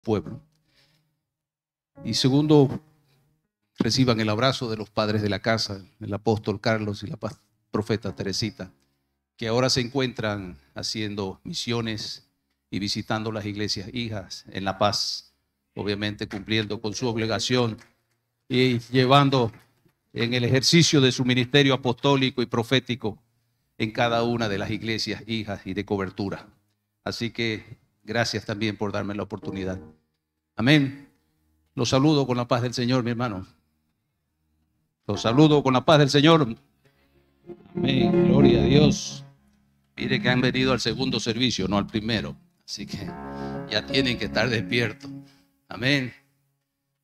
pueblo. Y segundo, reciban el abrazo de los padres de la casa, el apóstol Carlos y la profeta Teresita, que ahora se encuentran haciendo misiones y visitando las iglesias hijas en La Paz, obviamente cumpliendo con su obligación y llevando en el ejercicio de su ministerio apostólico y profético en cada una de las iglesias hijas y de cobertura. Así que gracias también por darme la oportunidad. Amén. Los saludo con la paz del Señor, mi hermano. Los saludo con la paz del Señor. Amén. Gloria a Dios. Mire que han venido al segundo servicio, no al primero. Así que ya tienen que estar despiertos. Amén.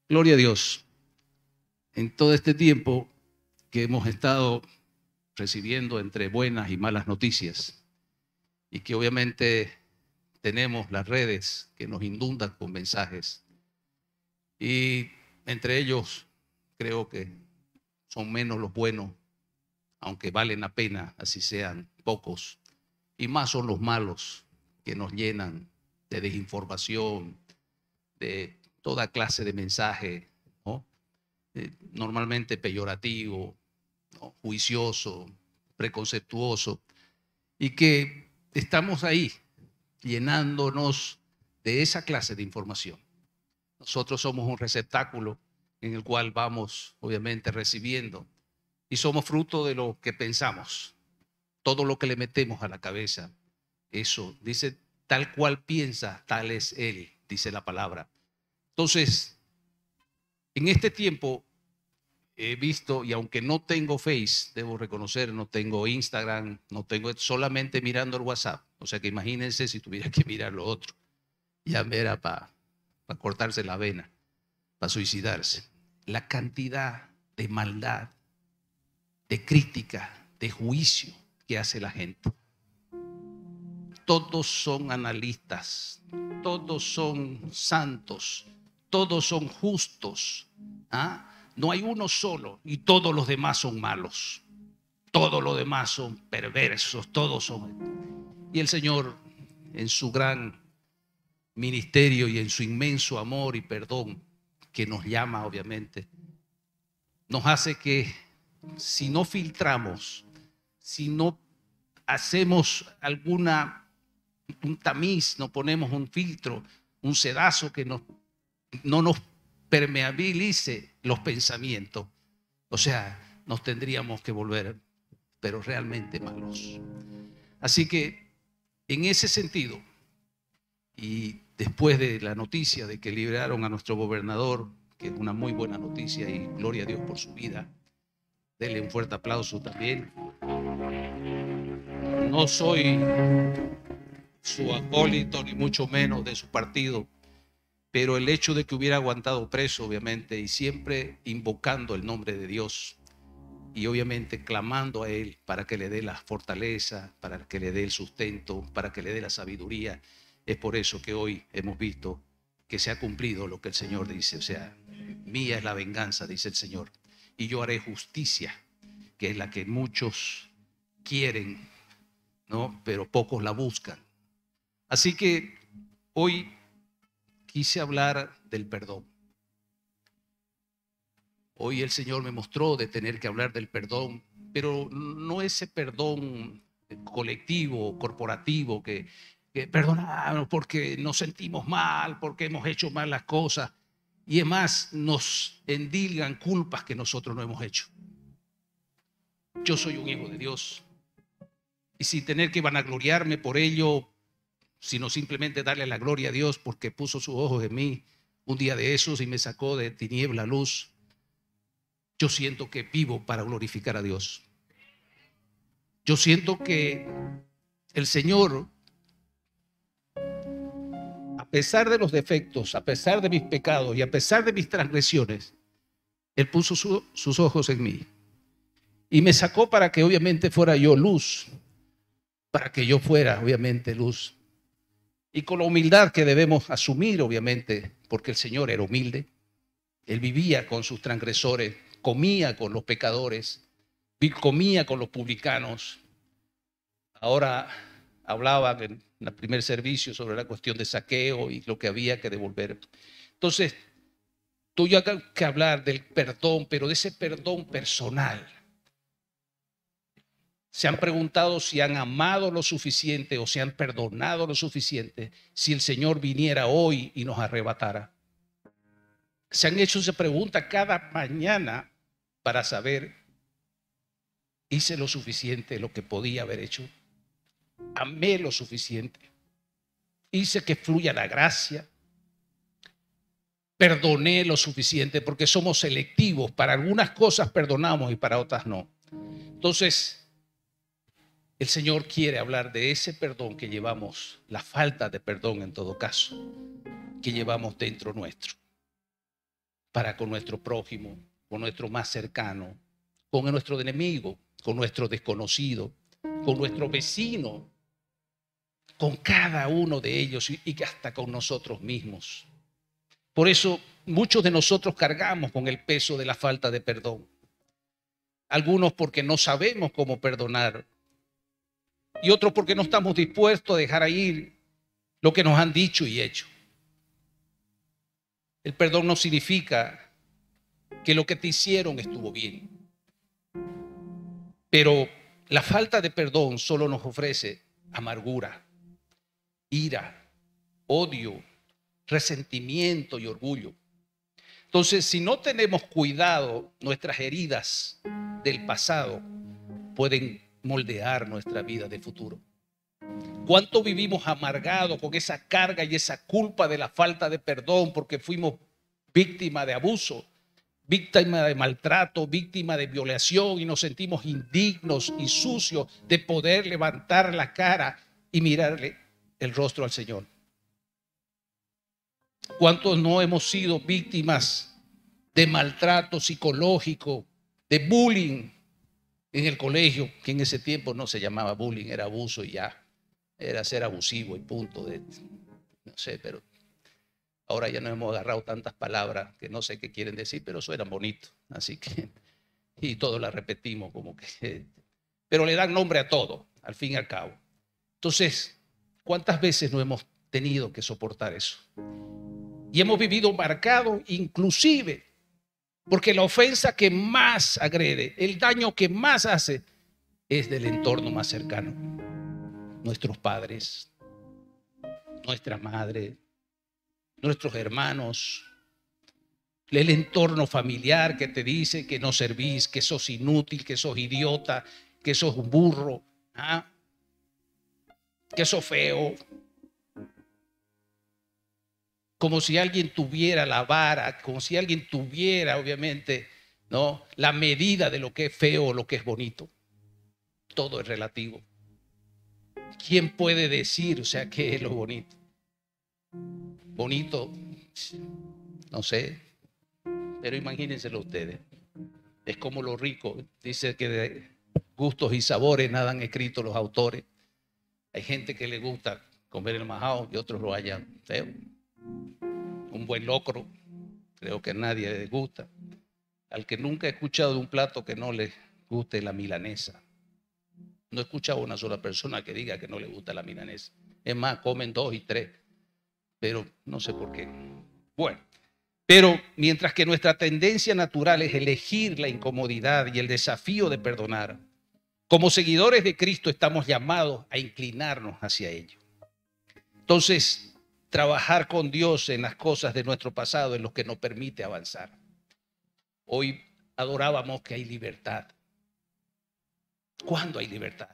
Gloria a Dios. En todo este tiempo que hemos estado recibiendo entre buenas y malas noticias, y que obviamente tenemos las redes que nos inundan con mensajes, y entre ellos creo que son menos los buenos, aunque valen la pena, así sean pocos, y más son los malos que nos llenan de desinformación, de toda clase de mensaje, ¿no? Normalmente peyorativo, ¿no? Juicioso, preconceptuoso, y que estamos ahí llenándonos de esa clase de información. Nosotros somos un receptáculo en el cual vamos obviamente recibiendo y somos fruto de lo que pensamos. Todo lo que le metemos a la cabeza, eso dice, tal cual piensa, tal es él, dice la palabra. Entonces, en este tiempo he visto, y aunque no tengo Face, debo reconocer, no tengo Instagram, no tengo, solamente mirando el WhatsApp. O sea que imagínense si tuviera que mirar lo otro. Ya era para cortarse la vena, para suicidarse. La cantidad de maldad, de crítica, de juicio que hace la gente. Todos son analistas, todos son santos, todos son justos. ¿Ah? No hay uno solo y todos los demás son malos. Todos los demás son perversos, todos son. Y el Señor, en su gran ministerio y en su inmenso amor y perdón, que nos llama obviamente, nos hace que si no filtramos, si no hacemos un tamiz, no ponemos un filtro, un sedazo que no nos permeabilice los pensamientos, o sea, nos tendríamos que volver, pero realmente malos. Así que en ese sentido, y después de la noticia de que liberaron a nuestro gobernador, que es una muy buena noticia y gloria a Dios por su vida, denle un fuerte aplauso también. No soy su acólito ni mucho menos de su partido, pero el hecho de que hubiera aguantado preso, obviamente, y siempre invocando el nombre de Dios y obviamente clamando a Él para que le dé la fortaleza, para que le dé el sustento, para que le dé la sabiduría, es por eso que hoy hemos visto que se ha cumplido lo que el Señor dice. O sea, mía es la venganza, dice el Señor, y yo haré justicia, que es la que muchos quieren, ¿no? Pero pocos la buscan. Así que hoy quise hablar del perdón. Hoy el Señor me mostró de tener que hablar del perdón, pero no ese perdón colectivo, corporativo, que perdonamos porque nos sentimos mal, porque hemos hecho mal las cosas, y además nos endilgan culpas que nosotros no hemos hecho. Yo soy un hijo de Dios, y sin tener que vanagloriarme por ello, sino simplemente darle la gloria a Dios porque puso sus ojos en mí un día de esos y me sacó de tiniebla a luz. Yo siento que vivo para glorificar a Dios. Yo siento que el Señor, a pesar de los defectos, a pesar de mis pecados y a pesar de mis transgresiones, Él puso sus ojos en mí y me sacó para que obviamente fuera yo luz, para que yo fuera obviamente luz. Y con la humildad que debemos asumir, obviamente, porque el Señor era humilde. Él vivía con sus transgresores, comía con los pecadores, comía con los publicanos. Ahora hablaban en el primer servicio sobre la cuestión de saqueo y lo que había que devolver. Entonces, tú ya que hablar del perdón, pero de ese perdón personal. ¿Se han preguntado si han amado lo suficiente o si han perdonado lo suficiente si el Señor viniera hoy y nos arrebatara? ¿Se han hecho esa pregunta cada mañana para saber, hice lo suficiente, lo que podía haber hecho? Amé lo suficiente. Hice que fluya la gracia. Perdoné lo suficiente, porque somos selectivos. Para algunas cosas perdonamos y para otras no. Entonces, el Señor quiere hablar de ese perdón que llevamos, la falta de perdón en todo caso, que llevamos dentro nuestro, para con nuestro prójimo, con nuestro más cercano, con nuestro enemigo, con nuestro desconocido, con nuestro vecino, con cada uno de ellos y hasta con nosotros mismos. Por eso muchos de nosotros cargamos con el peso de la falta de perdón. Algunos porque no sabemos cómo perdonar y otros porque no estamos dispuestos a dejar ir lo que nos han dicho y hecho. El perdón no significa que lo que te hicieron estuvo bien. Pero la falta de perdón solo nos ofrece amargura, ira, odio, resentimiento y orgullo. Entonces, si no tenemos cuidado, nuestras heridas del pasado pueden moldear nuestra vida de futuro. ¿Cuánto vivimos amargados con esa carga y esa culpa de la falta de perdón porque fuimos víctimas de abuso, víctima de maltrato, víctima de violación y nos sentimos indignos y sucios de poder levantar la cara y mirarle el rostro al Señor? ¿Cuántos no hemos sido víctimas de maltrato psicológico, de bullying en el colegio, que en ese tiempo no se llamaba bullying, era abuso y ya, era ser abusivo y punto, no sé, pero ahora ya nos hemos agarrado tantas palabras que no sé qué quieren decir, pero suenan bonitos, así que, y todos las repetimos como que, pero le dan nombre a todo, al fin y al cabo. Entonces, ¿cuántas veces no hemos tenido que soportar eso? Y hemos vivido marcados inclusive porque la ofensa que más agrede, el daño que más hace, es del entorno más cercano. Nuestros padres, nuestra madre, nuestros hermanos, el entorno familiar que te dice que no servís, que sos inútil, que sos idiota, que sos un burro, ¿ah? Que sos feo. Como si alguien tuviera la vara, como si alguien tuviera, obviamente, ¿no?, la medida de lo que es feo o lo que es bonito. Todo es relativo. ¿Quién puede decir, o sea, qué es lo bonito? Bonito, no sé, pero imagínenselo ustedes. Es como lo rico, dice que de gustos y sabores nada han escrito los autores. Hay gente que le gusta comer el majao y otros lo hallan feo. Un buen locro, creo que a nadie le gusta. Al que nunca he escuchado de un plato que no le guste la milanesa. No he escuchado a una sola persona que diga que no le gusta la milanesa. Es más, comen 2 y 3, pero no sé por qué. Bueno, pero mientras que nuestra tendencia natural es elegir la incomodidad y el desafío de perdonar, como seguidores de Cristo estamos llamados a inclinarnos hacia ello. Entonces, trabajar con Dios en las cosas de nuestro pasado es lo que nos permite avanzar. Hoy adorábamos que hay libertad. ¿Cuándo hay libertad?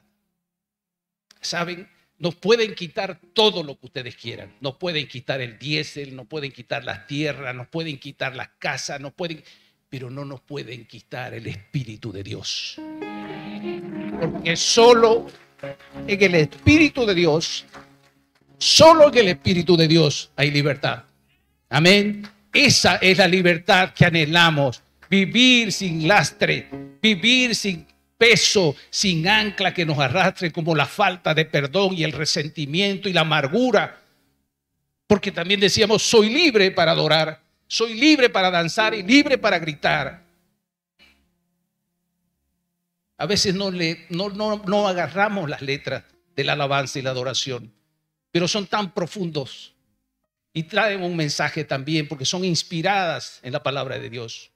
¿Saben? Nos pueden quitar todo lo que ustedes quieran. Nos pueden quitar el diésel, nos pueden quitar las tierras, nos pueden quitar las casas, pero no nos pueden quitar el Espíritu de Dios. Porque solo en el Espíritu de Dios, solo en el Espíritu de Dios hay libertad. Amén. Esa es la libertad que anhelamos. Vivir sin lastre, vivir sin peso, sin ancla que nos arrastre como la falta de perdón y el resentimiento y la amargura. Porque también decíamos, soy libre para adorar, soy libre para danzar y libre para gritar. A veces no agarramos las letras de la alabanza y la adoración, pero son tan profundos y traen un mensaje también porque son inspiradas en la palabra de Dios.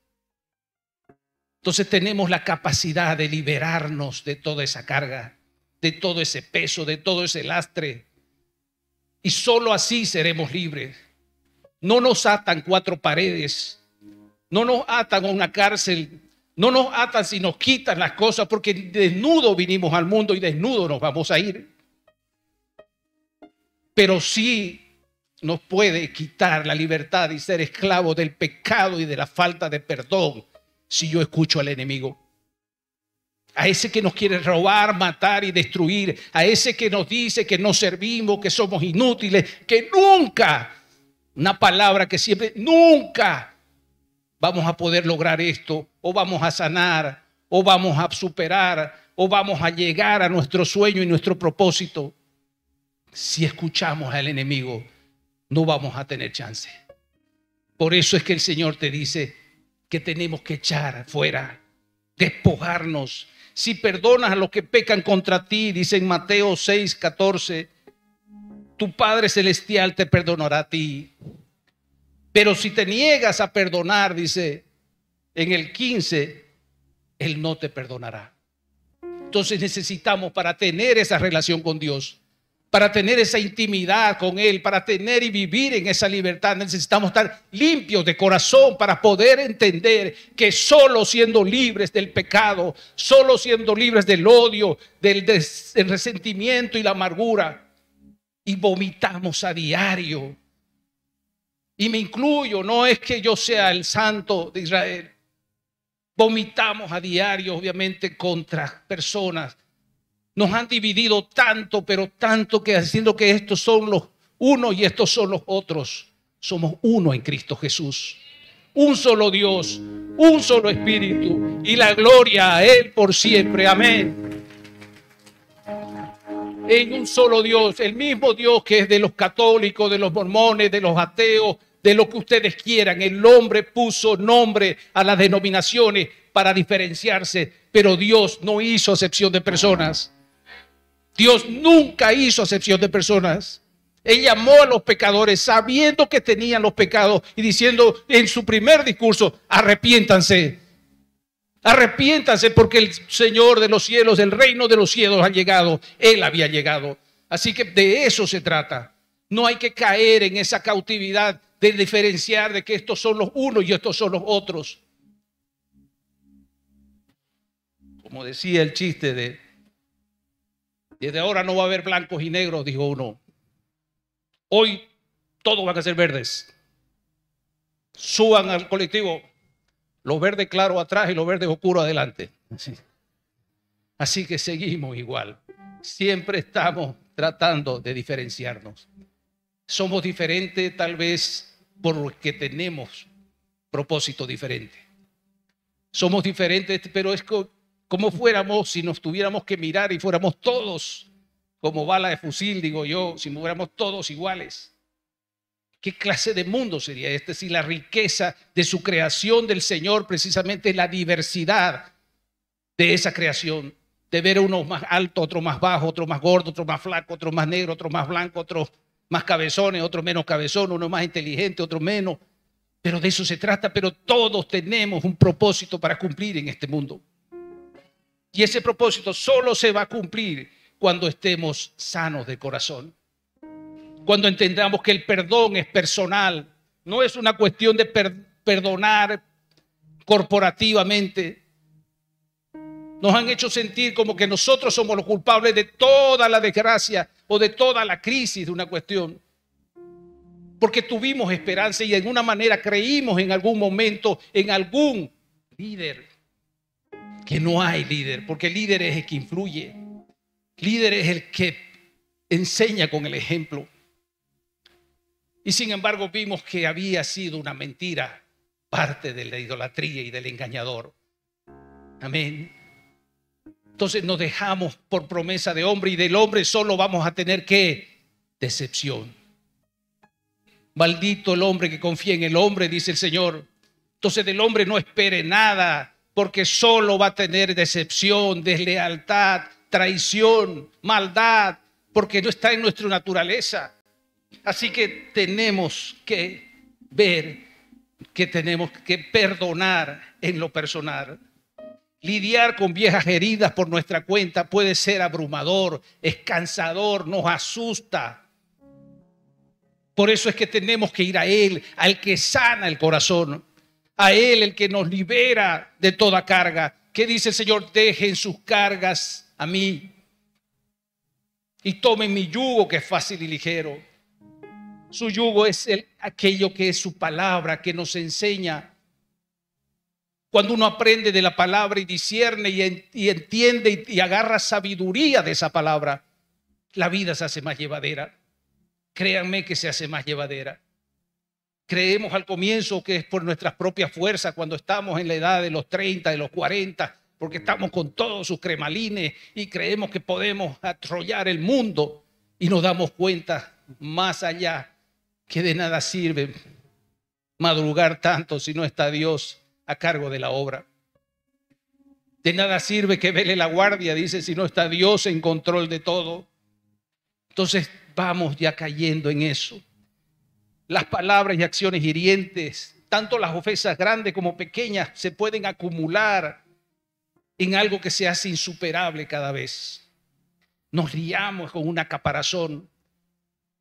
Entonces tenemos la capacidad de liberarnos de toda esa carga, de todo ese peso, de todo ese lastre. Y solo así seremos libres. No nos atan cuatro paredes, no nos atan a una cárcel, no nos atan si nos quitan las cosas, porque desnudo vinimos al mundo y desnudo nos vamos a ir. Pero sí nos puede quitar la libertad y ser esclavo del pecado y de la falta de perdón si yo escucho al enemigo. A ese que nos quiere robar, matar y destruir, a ese que nos dice que no servimos, que somos inútiles, que nunca, una palabra que siempre, nunca vamos a poder lograr esto, o vamos a sanar, o vamos a superar, o vamos a llegar a nuestro sueño y nuestro propósito. Si escuchamos al enemigo, no vamos a tener chance. Por eso es que el Señor te dice que tenemos que echar fuera, despojarnos. Si perdonas a los que pecan contra ti, dice en Mateo 6:14, tu Padre Celestial te perdonará a ti. Pero si te niegas a perdonar, dice en el 15, Él no te perdonará. Entonces necesitamos, para tener esa relación con Dios, para tener esa intimidad con Él, para tener y vivir en esa libertad, necesitamos estar limpios de corazón para poder entender que solo siendo libres del pecado, solo siendo libres del odio, del resentimiento y la amargura, y vomitamos a diario. Y me incluyo, no es que yo sea el santo de Israel. Vomitamos a diario, obviamente, contra personas. Nos han dividido tanto, pero tanto, que haciendo que estos son los unos y estos son los otros. Somos uno en Cristo Jesús. Un solo Dios, un solo Espíritu, y la gloria a Él por siempre. Amén. En un solo Dios, el mismo Dios que es de los católicos, de los mormones, de los ateos, de lo que ustedes quieran. El hombre puso nombre a las denominaciones para diferenciarse, pero Dios no hizo acepción de personas. Dios nunca hizo acepción de personas. Él llamó a los pecadores sabiendo que tenían los pecados y diciendo en su primer discurso: arrepiéntanse. Arrepiéntanse porque el Señor de los cielos, el reino de los cielos ha llegado. Él había llegado. Así que de eso se trata. No hay que caer en esa cautividad de diferenciar de que estos son los unos y estos son los otros. Como decía el chiste de: desde ahora no va a haber blancos y negros, dijo uno. Hoy todos van a ser verdes. Suban al colectivo, los verdes claros atrás y los verdes oscuros adelante. Así que seguimos igual. Siempre estamos tratando de diferenciarnos. Somos diferentes tal vez porque tenemos propósito diferente. Somos diferentes, pero es como fuéramos si nos tuviéramos que mirar y fuéramos todos como bala de fusil, digo yo, si fuéramos todos iguales. ¿Qué clase de mundo sería este si la riqueza de su creación del Señor precisamente es la diversidad de esa creación? De ver a unos más altos, otros más bajos, otros más gordos, otros más flacos, otros más negros, otros más blancos, otros más cabezones, otros menos cabezones, unos más inteligentes, otros menos. Pero de eso se trata, pero todos tenemos un propósito para cumplir en este mundo. Y ese propósito solo se va a cumplir cuando estemos sanos de corazón. Cuando entendamos que el perdón es personal, no es una cuestión de perdonar corporativamente. Nos han hecho sentir como que nosotros somos los culpables de toda la desgracia o de toda la crisis de una cuestión. Porque tuvimos esperanza y de alguna manera creímos en algún momento en algún líder. Que no hay líder, porque el líder es el que influye. Líder es el que enseña con el ejemplo. Y sin embargo vimos que había sido una mentira, parte de la idolatría y del engañador. Amén. Entonces nos dejamos por promesa de hombre y del hombre solo vamos a tener ¿qué? Decepción. Maldito el hombre que confía en el hombre, dice el Señor. Entonces del hombre no espere nada, porque solo va a tener decepción, deslealtad, traición, maldad, porque no está en nuestra naturaleza. Así que tenemos que ver que tenemos que perdonar en lo personal. Lidiar con viejas heridas por nuestra cuenta puede ser abrumador, es cansador, nos asusta. Por eso es que tenemos que ir a Él, al que sana el corazón, a Él el que nos libera de toda carga. ¿Qué dice el Señor? Dejen sus cargas a mí y tomen mi yugo, que es fácil y ligero. Su yugo es aquello que es su palabra, que nos enseña. Cuando uno aprende de la palabra y discierne y entiende y agarra sabiduría de esa palabra, la vida se hace más llevadera. Créanme que se hace más llevadera. Creemos al comienzo que es por nuestras propias fuerzas, cuando estamos en la edad de los 30, de los 40, porque estamos con todos sus cremalines y creemos que podemos atrollar el mundo, y nos damos cuenta más allá que de nada sirve madrugar tanto si no está Dios a cargo de la obra. De nada sirve que vele la guardia, dice, si no está Dios en control de todo. Entonces vamos ya cayendo en eso. Las palabras y acciones hirientes, tanto las ofensas grandes como pequeñas, se pueden acumular en algo que se hace insuperable cada vez. Nos liamos con una caparazón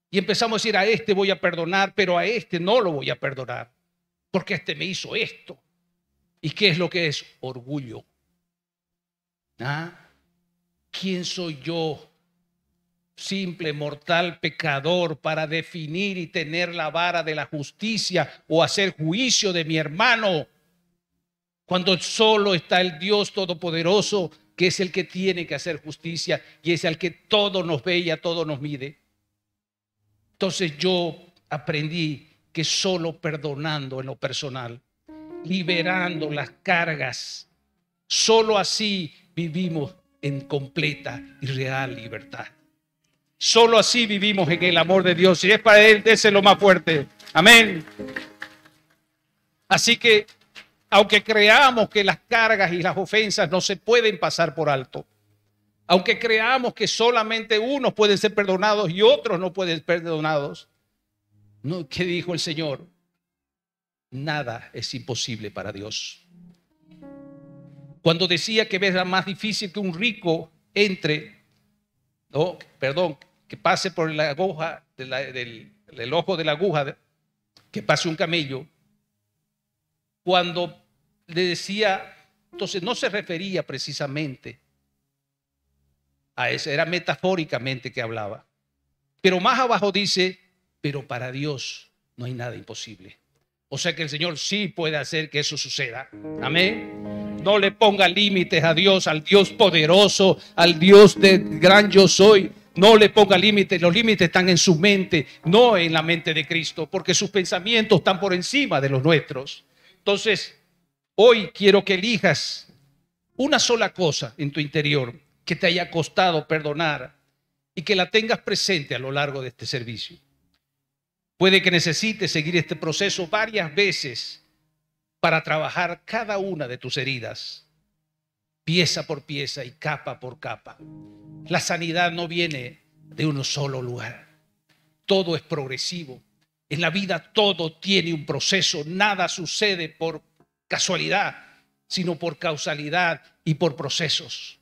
y empezamos a decir: a este voy a perdonar, pero a este no lo voy a perdonar, porque este me hizo esto. ¿Y qué es lo que es? Orgullo. ¿Ah? ¿Quién soy yo, simple mortal pecador, para definir y tener la vara de la justicia o hacer juicio de mi hermano, cuando solo está el Dios Todopoderoso, que es el que tiene que hacer justicia y es el que todo nos ve y a todo nos mide? Entonces yo aprendí que solo perdonando en lo personal, liberando las cargas, solo así vivimos en completa y real libertad. Solo así vivimos en el amor de Dios. Si es para Él, déselo más fuerte. Amén. Así que, aunque creamos que las cargas y las ofensas no se pueden pasar por alto, aunque creamos que solamente unos pueden ser perdonados y otros no pueden ser perdonados, ¿no? ¿Qué dijo el Señor? Nada es imposible para Dios. Cuando decía que era más difícil que un rico que pase por la aguja del ojo de la aguja, que pase un camello, cuando le decía, entonces no se refería precisamente a eso, era metafóricamente que hablaba. Pero más abajo dice: pero para Dios no hay nada imposible. O sea que el Señor sí puede hacer que eso suceda. Amén. No le ponga límites a Dios, al Dios poderoso, al Dios de gran yo soy. No le ponga límites. Los límites están en su mente, no en la mente de Cristo, porque sus pensamientos están por encima de los nuestros. Entonces, hoy quiero que elijas una sola cosa en tu interior que te haya costado perdonar y que la tengas presente a lo largo de este servicio. Puede que necesites seguir este proceso varias veces para trabajar cada una de tus heridas, pieza por pieza y capa por capa. La sanidad no viene de un solo lugar. Todo es progresivo. En la vida todo tiene un proceso. Nada sucede por casualidad, sino por causalidad y por procesos.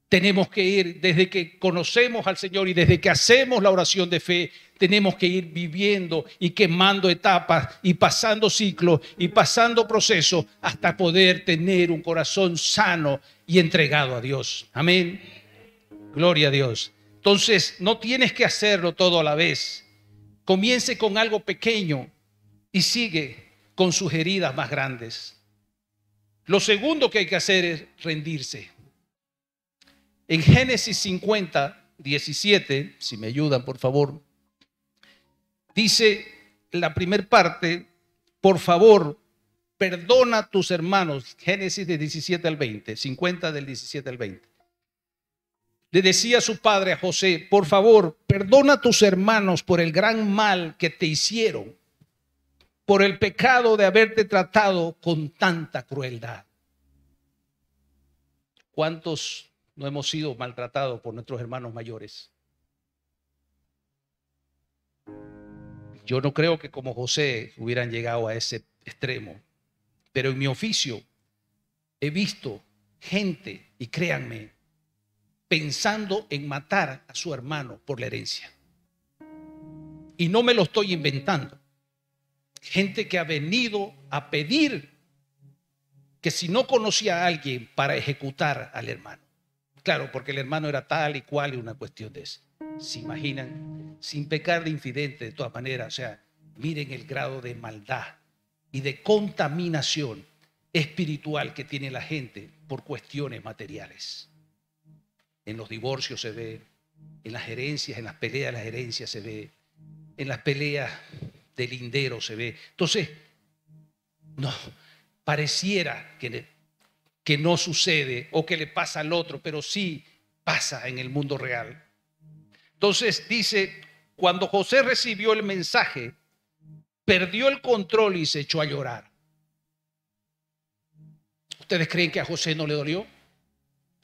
Tenemos que ir, desde que conocemos al Señor y desde que hacemos la oración de fe, tenemos que ir viviendo y quemando etapas y pasando ciclos y pasando procesos hasta poder tener un corazón sano y entregado a Dios. Amén. Gloria a Dios. Entonces, no tienes que hacerlo todo a la vez. Comience con algo pequeño y sigue con sus heridas más grandes. Lo segundo que hay que hacer es rendirse. En Génesis 50, 17, si me ayudan por favor, dice la primera parte: por favor, perdona a tus hermanos. Génesis de 17 al 20, 50 del 17 al 20. Le decía su padre a José: por favor, perdona a tus hermanos por el gran mal que te hicieron, por el pecado de haberte tratado con tanta crueldad. ¿Cuántos no hemos sido maltratados por nuestros hermanos mayores? Yo no creo que como José hubieran llegado a ese extremo, pero en mi oficio he visto gente, y créanme, pensando en matar a su hermano por la herencia. Y no me lo estoy inventando. Gente que ha venido a pedir que si no conocía a alguien para ejecutar al hermano. Claro, porque el hermano era tal y cual y una cuestión de eso. ¿Se imaginan? Sin pecar de infidente de todas maneras. O sea, miren el grado de maldad y de contaminación espiritual que tiene la gente por cuestiones materiales. En los divorcios se ve, en las herencias, en las peleas de las herencias se ve, en las peleas de lindero se ve. Entonces, no, pareciera que no sucede o que le pasa al otro, pero sí pasa en el mundo real. Entonces dice, cuando José recibió el mensaje, perdió el control y se echó a llorar. ¿Ustedes creen que a José no le dolió?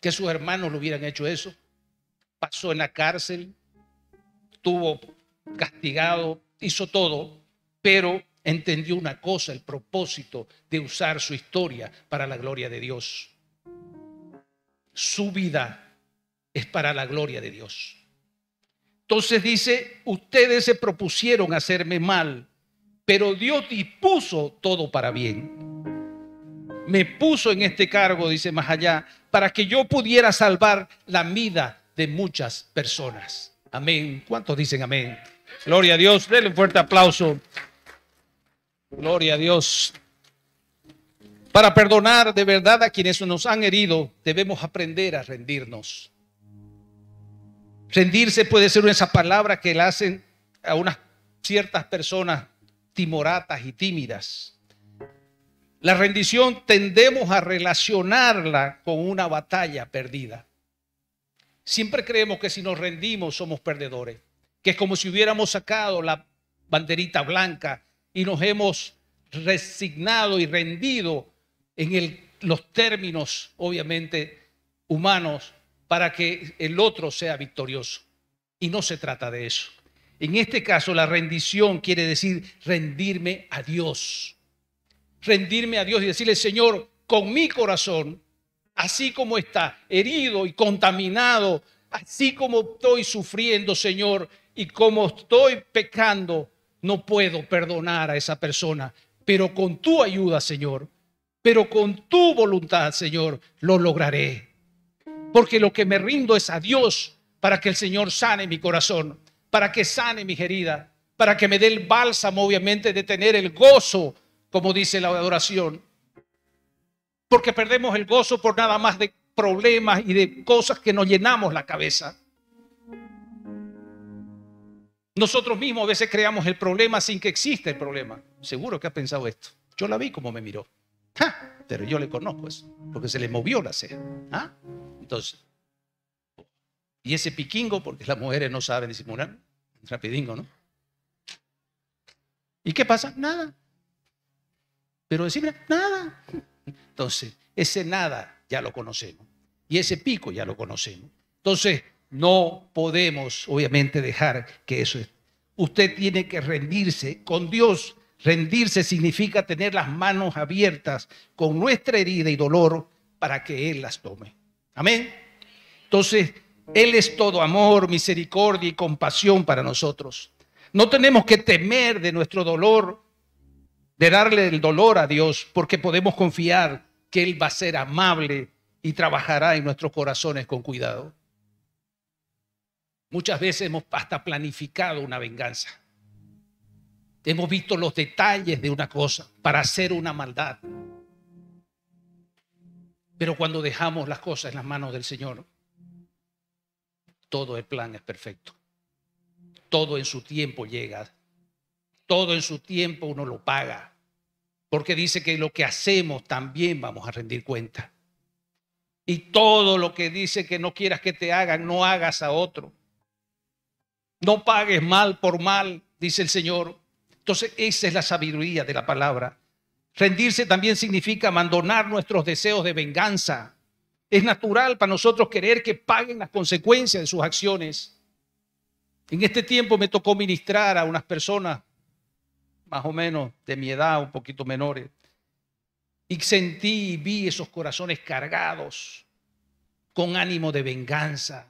¿Que sus hermanos le hubieran hecho eso? Pasó en la cárcel, estuvo castigado, hizo todo, pero entendió una cosa, el propósito de usar su historia para la gloria de Dios. Su vida es para la gloria de Dios. Entonces dice, ustedes se propusieron hacerme mal, pero Dios dispuso todo para bien. Me puso en este cargo, dice más allá, para que yo pudiera salvar la vida de muchas personas. Amén. ¿Cuántos dicen amén? Gloria a Dios. Denle un fuerte aplauso. Gloria a Dios. Para perdonar de verdad a quienes nos han herido, debemos aprender a rendirnos. Rendirse puede ser esa palabra que le hacen a unas ciertas personas timoratas y tímidas. La rendición tendemos a relacionarla con una batalla perdida. Siempre creemos que si nos rendimos somos perdedores, que es como si hubiéramos sacado la banderita blanca y nos hemos resignado y rendido en los términos, obviamente, humanos, para que el otro sea victorioso. Y no se trata de eso. En este caso, la rendición quiere decir rendirme a Dios. Rendirme a Dios y decirle, Señor, con mi corazón, así como está herido y contaminado, así como estoy sufriendo, Señor, y como estoy pecando, no puedo perdonar a esa persona, pero con tu ayuda, Señor, pero con tu voluntad, Señor, lo lograré. Porque lo que me rindo es a Dios para que el Señor sane mi corazón, para que sane mis heridas, para que me dé el bálsamo, obviamente, de tener el gozo, como dice la adoración. Porque perdemos el gozo por nada más de problemas y de cosas que nos llenamos la cabeza. Nosotros mismos a veces creamos el problema sin que exista el problema. Seguro que ha pensado esto. Yo la vi como me miró. ¡Ja! Pero yo le conozco eso, porque se le movió la ceja. ¿Ah? Entonces, y ese piquingo, porque las mujeres no saben disimular, rapidingo, ¿no? ¿Y qué pasa? Nada. Pero decirle nada. Entonces, ese nada ya lo conocemos. Y ese pico ya lo conocemos. Entonces, no podemos, obviamente, dejar que eso es. Usted tiene que rendirse con Dios. Rendirse significa tener las manos abiertas con nuestra herida y dolor para que Él las tome. Amén. Entonces, Él es todo amor, misericordia y compasión para nosotros. No tenemos que temer de nuestro dolor, de darle el dolor a Dios, porque podemos confiar que Él va a ser amable y trabajará en nuestros corazones con cuidado. Muchas veces hemos hasta planificado una venganza. Hemos visto los detalles de una cosa para hacer una maldad. Pero cuando dejamos las cosas en las manos del Señor, todo el plan es perfecto. Todo en su tiempo llega. Todo en su tiempo uno lo paga. Porque dice que lo que hacemos también vamos a rendir cuenta. Y todo lo que dice que no quieras que te hagan, no hagas a otro. No pagues mal por mal, dice el Señor. Entonces esa es la sabiduría de la palabra. Rendirse también significa abandonar nuestros deseos de venganza. Es natural para nosotros querer que paguen las consecuencias de sus acciones. En este tiempo me tocó ministrar a unas personas más o menos de mi edad, un poquito menores, y sentí y vi esos corazones cargados con ánimo de venganza,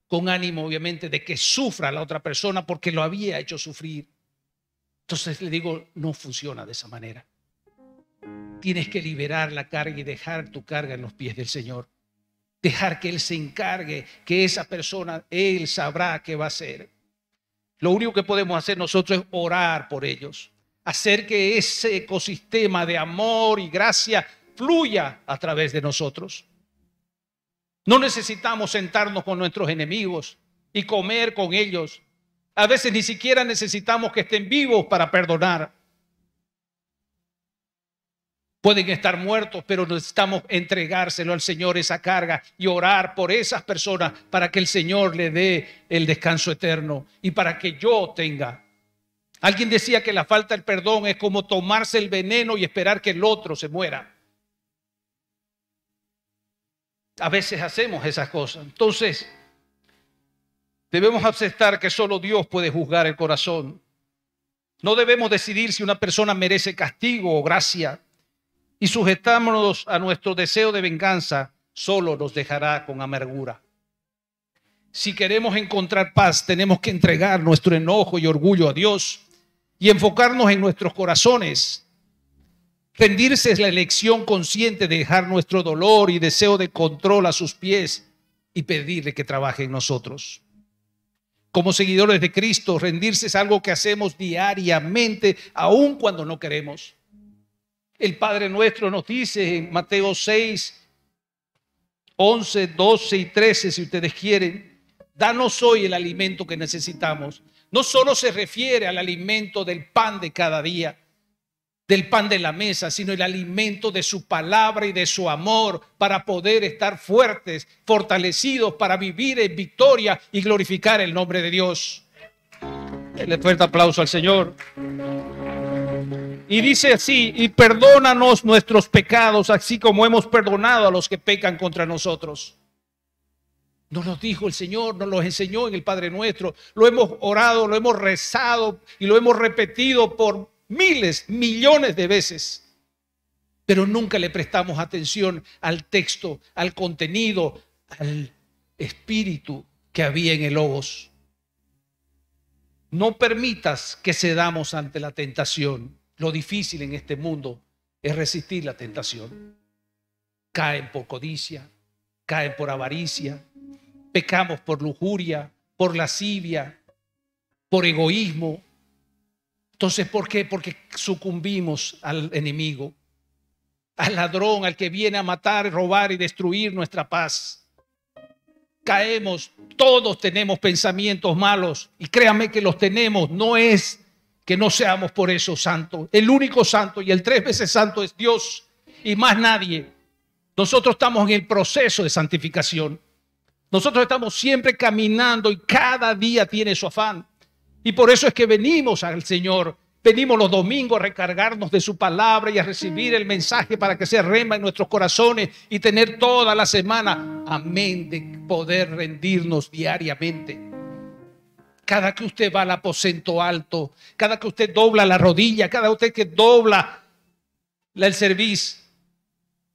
con ánimo obviamente de que sufra la otra persona porque lo había hecho sufrir. Entonces le digo, no funciona de esa manera. Tienes que liberar la carga y dejar tu carga en los pies del Señor. Dejar que Él se encargue, que esa persona, Él sabrá qué va a hacer. Lo único que podemos hacer nosotros es orar por ellos. Hacer que ese ecosistema de amor y gracia fluya a través de nosotros. No necesitamos sentarnos con nuestros enemigos y comer con ellos. A veces ni siquiera necesitamos que estén vivos para perdonar. Pueden estar muertos, pero necesitamos entregárselo al Señor esa carga y orar por esas personas para que el Señor le dé el descanso eterno y para que yo tenga. Alguien decía que la falta del perdón es como tomarse el veneno y esperar que el otro se muera. A veces hacemos esas cosas. Entonces, debemos aceptar que solo Dios puede juzgar el corazón. No debemos decidir si una persona merece castigo o gracia. Y sujetándonos a nuestro deseo de venganza, solo nos dejará con amargura. Si queremos encontrar paz, tenemos que entregar nuestro enojo y orgullo a Dios y enfocarnos en nuestros corazones. Rendirse es la elección consciente de dejar nuestro dolor y deseo de control a sus pies y pedirle que trabaje en nosotros. Como seguidores de Cristo, rendirse es algo que hacemos diariamente, aun cuando no queremos. El Padre nuestro nos dice en Mateo 6, 11, 12 y 13, si ustedes quieren, danos hoy el alimento que necesitamos. No solo se refiere al alimento del pan de cada día, del pan de la mesa, sino el alimento de su palabra y de su amor para poder estar fuertes, fortalecidos, para vivir en victoria y glorificar el nombre de Dios. Le fuerte aplauso al Señor. Y dice así, y perdónanos nuestros pecados, así como hemos perdonado a los que pecan contra nosotros. Nos lo dijo el Señor, nos lo enseñó en el Padre Nuestro. Lo hemos orado, lo hemos rezado y lo hemos repetido por miles, millones de veces. Pero nunca le prestamos atención al texto, al contenido, al espíritu que había en el Logos. No permitas que cedamos ante la tentación. Lo difícil en este mundo es resistir la tentación. Caen por codicia, caen por avaricia, pecamos por lujuria, por lascivia, por egoísmo. Entonces, ¿por qué? Porque sucumbimos al enemigo, al ladrón, al que viene a matar, robar y destruir nuestra paz. Caemos, todos tenemos pensamientos malos y créanme que los tenemos, no es que no seamos por eso santos. El único santo y el 3 veces santo es Dios y más nadie. Nosotros estamos en el proceso de santificación. Nosotros estamos siempre caminando y cada día tiene su afán. Y por eso es que venimos al Señor. Venimos los domingos a recargarnos de su palabra y a recibir el mensaje para que se rema en nuestros corazones y tener toda la semana, amén, de poder rendirnos diariamente. Cada que usted va al aposento alto, cada que usted dobla la rodilla, cada usted que dobla el servicio,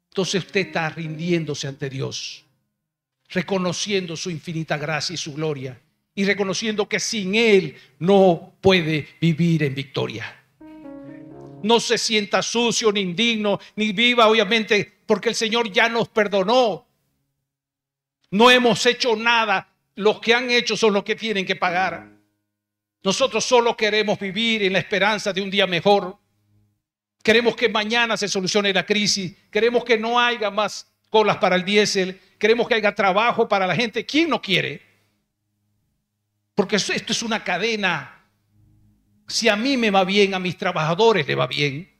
entonces usted está rindiéndose ante Dios, reconociendo su infinita gracia y su gloria y reconociendo que sin Él no puede vivir en victoria. No se sienta sucio ni indigno, ni viva obviamente porque el Señor ya nos perdonó. No hemos hecho nada. Los que han hecho son los que tienen que pagar. Nosotros solo queremos vivir en la esperanza de un día mejor. Queremos que mañana se solucione la crisis. Queremos que no haya más colas para el diésel. Queremos que haya trabajo para la gente. ¿Quién no quiere? Porque esto es una cadena. Si a mí me va bien, a mis trabajadores le va bien.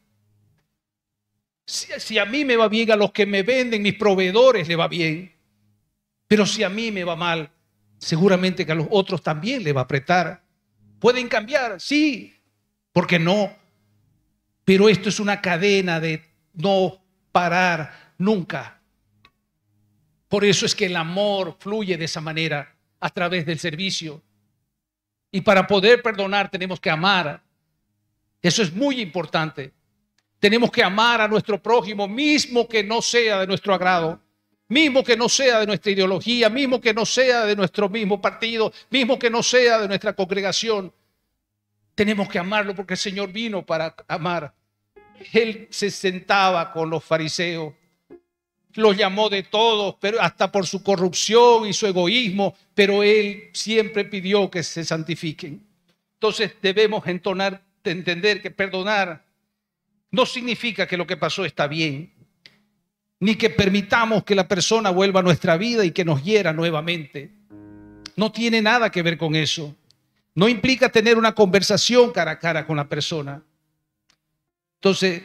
Si a mí me va bien, a los que me venden, mis proveedores le va bien. Pero si a mí me va mal, seguramente que a los otros también le va a apretar. ¿Pueden cambiar? Sí. ¿Por qué no? Pero esto es una cadena de no parar nunca. Por eso es que el amor fluye de esa manera, a través del servicio. Y para poder perdonar tenemos que amar. Eso es muy importante. Tenemos que amar a nuestro prójimo, mismo que no sea de nuestro agrado, mismo que no sea de nuestra ideología, mismo que no sea de nuestro mismo partido, mismo que no sea de nuestra congregación. Tenemos que amarlo porque el Señor vino para amar. Él se sentaba con los fariseos, los llamó de todos, pero hasta por su corrupción y su egoísmo, pero Él siempre pidió que se santifiquen. Entonces debemos entender que perdonar no significa que lo que pasó está bien, ni que permitamos que la persona vuelva a nuestra vida y que nos hiera nuevamente. No tiene nada que ver con eso. No implica tener una conversación cara a cara con la persona. Entonces,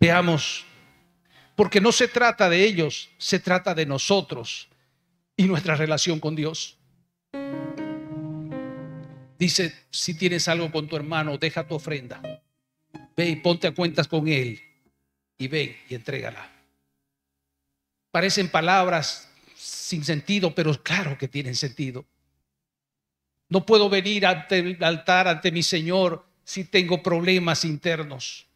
veamos, porque no se trata de ellos, se trata de nosotros y nuestra relación con Dios. Dice, si tienes algo con tu hermano, deja tu ofrenda. Ve y ponte a cuentas con él y ven y entrégala. Parecen palabras sin sentido, pero claro que tienen sentido. No puedo venir ante el altar, ante mi Señor, si tengo problemas internos.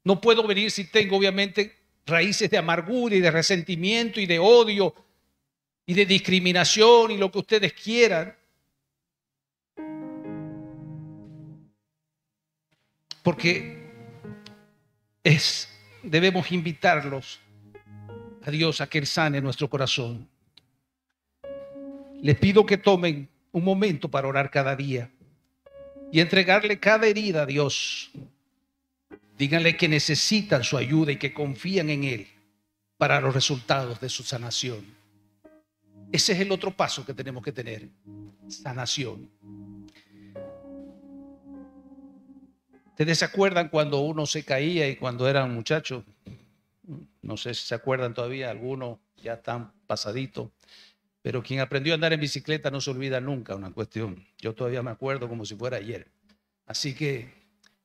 No puedo venir si tengo obviamente raíces de amargura y de resentimiento y de odio y de discriminación y lo que ustedes quieran. Porque debemos invitarlos a Dios a que Él sane nuestro corazón. Les pido que tomen un momento para orar cada día y entregarle cada herida a Dios. Díganle que necesitan su ayuda y que confían en Él para los resultados de su sanación. Ese es el otro paso que tenemos que tener: sanación. ¿Ustedes se acuerdan cuando uno se caía y cuando eran muchachos? No sé si se acuerdan todavía, algunos ya están pasaditos, pero quien aprendió a andar en bicicleta no se olvida nunca una cuestión. Yo todavía me acuerdo como si fuera ayer. Así que,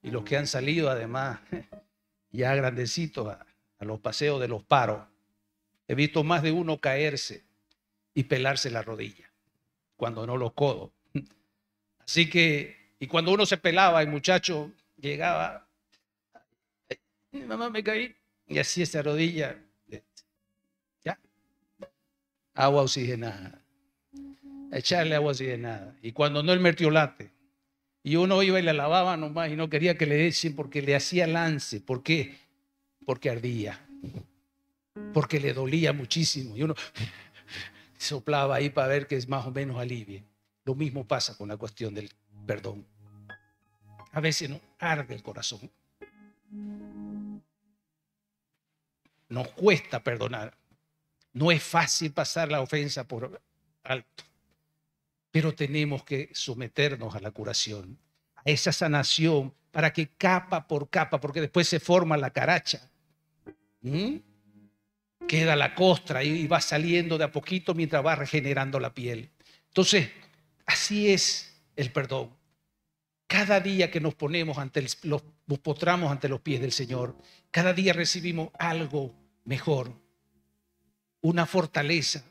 y los que han salido además ya grandecitos a los paseos de los paros, he visto más de uno caerse y pelarse la rodilla, cuando no los codos. Así que, y cuando uno se pelaba, el muchacho llegaba, mamá, me caí, y así esa rodilla, ya, agua oxigenada, echarle agua oxigenada. Y cuando no, el mertiolate. Y uno iba y le lavaba nomás y no quería que le echen porque le hacía lance. ¿Por qué? Porque ardía, porque le dolía muchísimo. Y uno soplaba ahí para ver que es más o menos alivie. Lo mismo pasa con la cuestión del perdón. A veces nos arde el corazón. Nos cuesta perdonar. No es fácil pasar la ofensa por alto. Pero tenemos que someternos a la curación, a esa sanación, para que capa por capa, porque después se forma la caracha. Queda la costra y va saliendo de a poquito mientras va regenerando la piel. Entonces, así es el perdón. Cada día que nos ponemos nos postramos ante los pies del Señor, cada día recibimos algo mejor, una fortaleza,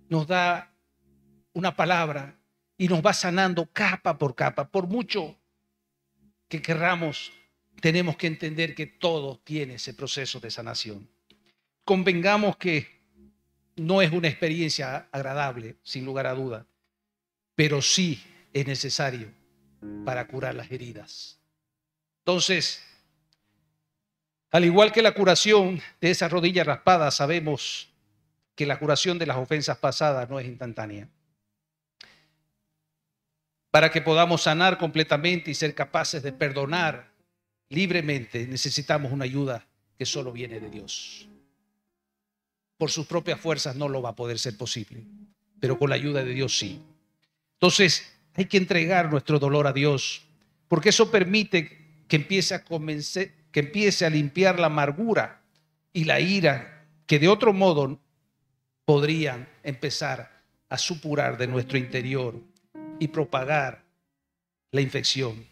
nos da una palabra y nos va sanando capa por capa. Por mucho que querramos, tenemos que entender que todo tiene ese proceso de sanación. Convengamos que no es una experiencia agradable, sin lugar a duda, pero sí es necesario para curar las heridas. Entonces, al igual que la curación de esa rodilla raspada, sabemos que la curación de las ofensas pasadas no es instantánea. Para que podamos sanar completamente y ser capaces de perdonar libremente, necesitamos una ayuda que solo viene de Dios. Por sus propias fuerzas no lo va a poder ser posible, pero con la ayuda de Dios sí. Entonces, hay que entregar nuestro dolor a Dios, porque eso permite que empiece a limpiar la amargura y la ira que de otro modo podrían empezar a supurar de nuestro interior y propagar la infección,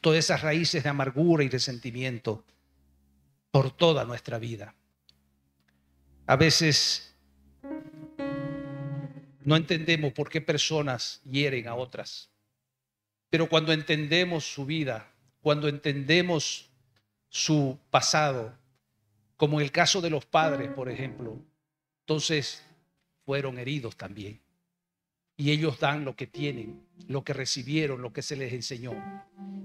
todas esas raíces de amargura y resentimiento por toda nuestra vida. A veces no entendemos por qué personas hieren a otras. Pero cuando entendemos su vida, cuando entendemos su pasado, como en el caso de los padres, por ejemplo, entonces fueron heridos también. Y ellos dan lo que tienen, lo que recibieron, lo que se les enseñó.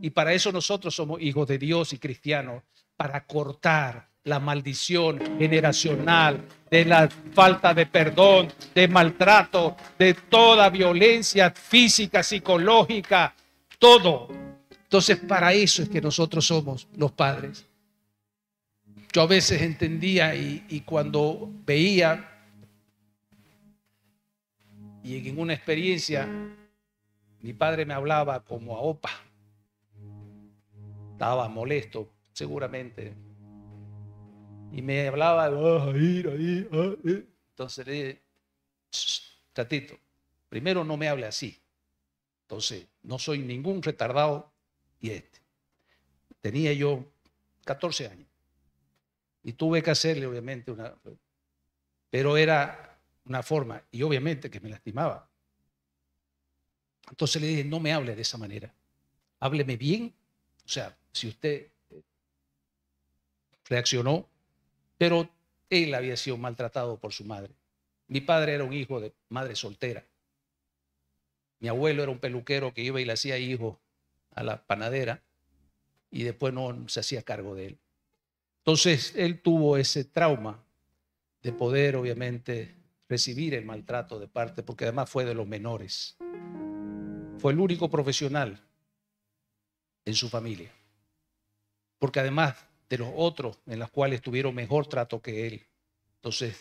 Y para eso nosotros somos hijos de Dios y cristianos, para cortar la maldición generacional de la falta de perdón, de maltrato, de toda violencia física, psicológica, todo. Entonces, para eso es que nosotros somos los padres. Yo a veces entendía y cuando veía, y en una experiencia, mi padre me hablaba como a opa. Estaba molesto, seguramente. Y me hablaba, entonces le dije, Tatito, primero no me hable así. Entonces, no soy ningún retardado y tenía yo 14 años. Y tuve que hacerle, obviamente, pero era una forma, y obviamente que me lastimaba. Entonces le dije, no me hable de esa manera. Hábleme bien. O sea, si usted reaccionó, pero él había sido maltratado por su madre. Mi padre era un hijo de madre soltera. Mi abuelo era un peluquero que iba y le hacía hijo a la panadera y después no se hacía cargo de él. Entonces él tuvo ese trauma de poder, obviamente, recibir el maltrato de parte, porque además fue de los menores. Fue el único profesional en su familia. Porque además de los otros en los cuales tuvieron mejor trato que él, entonces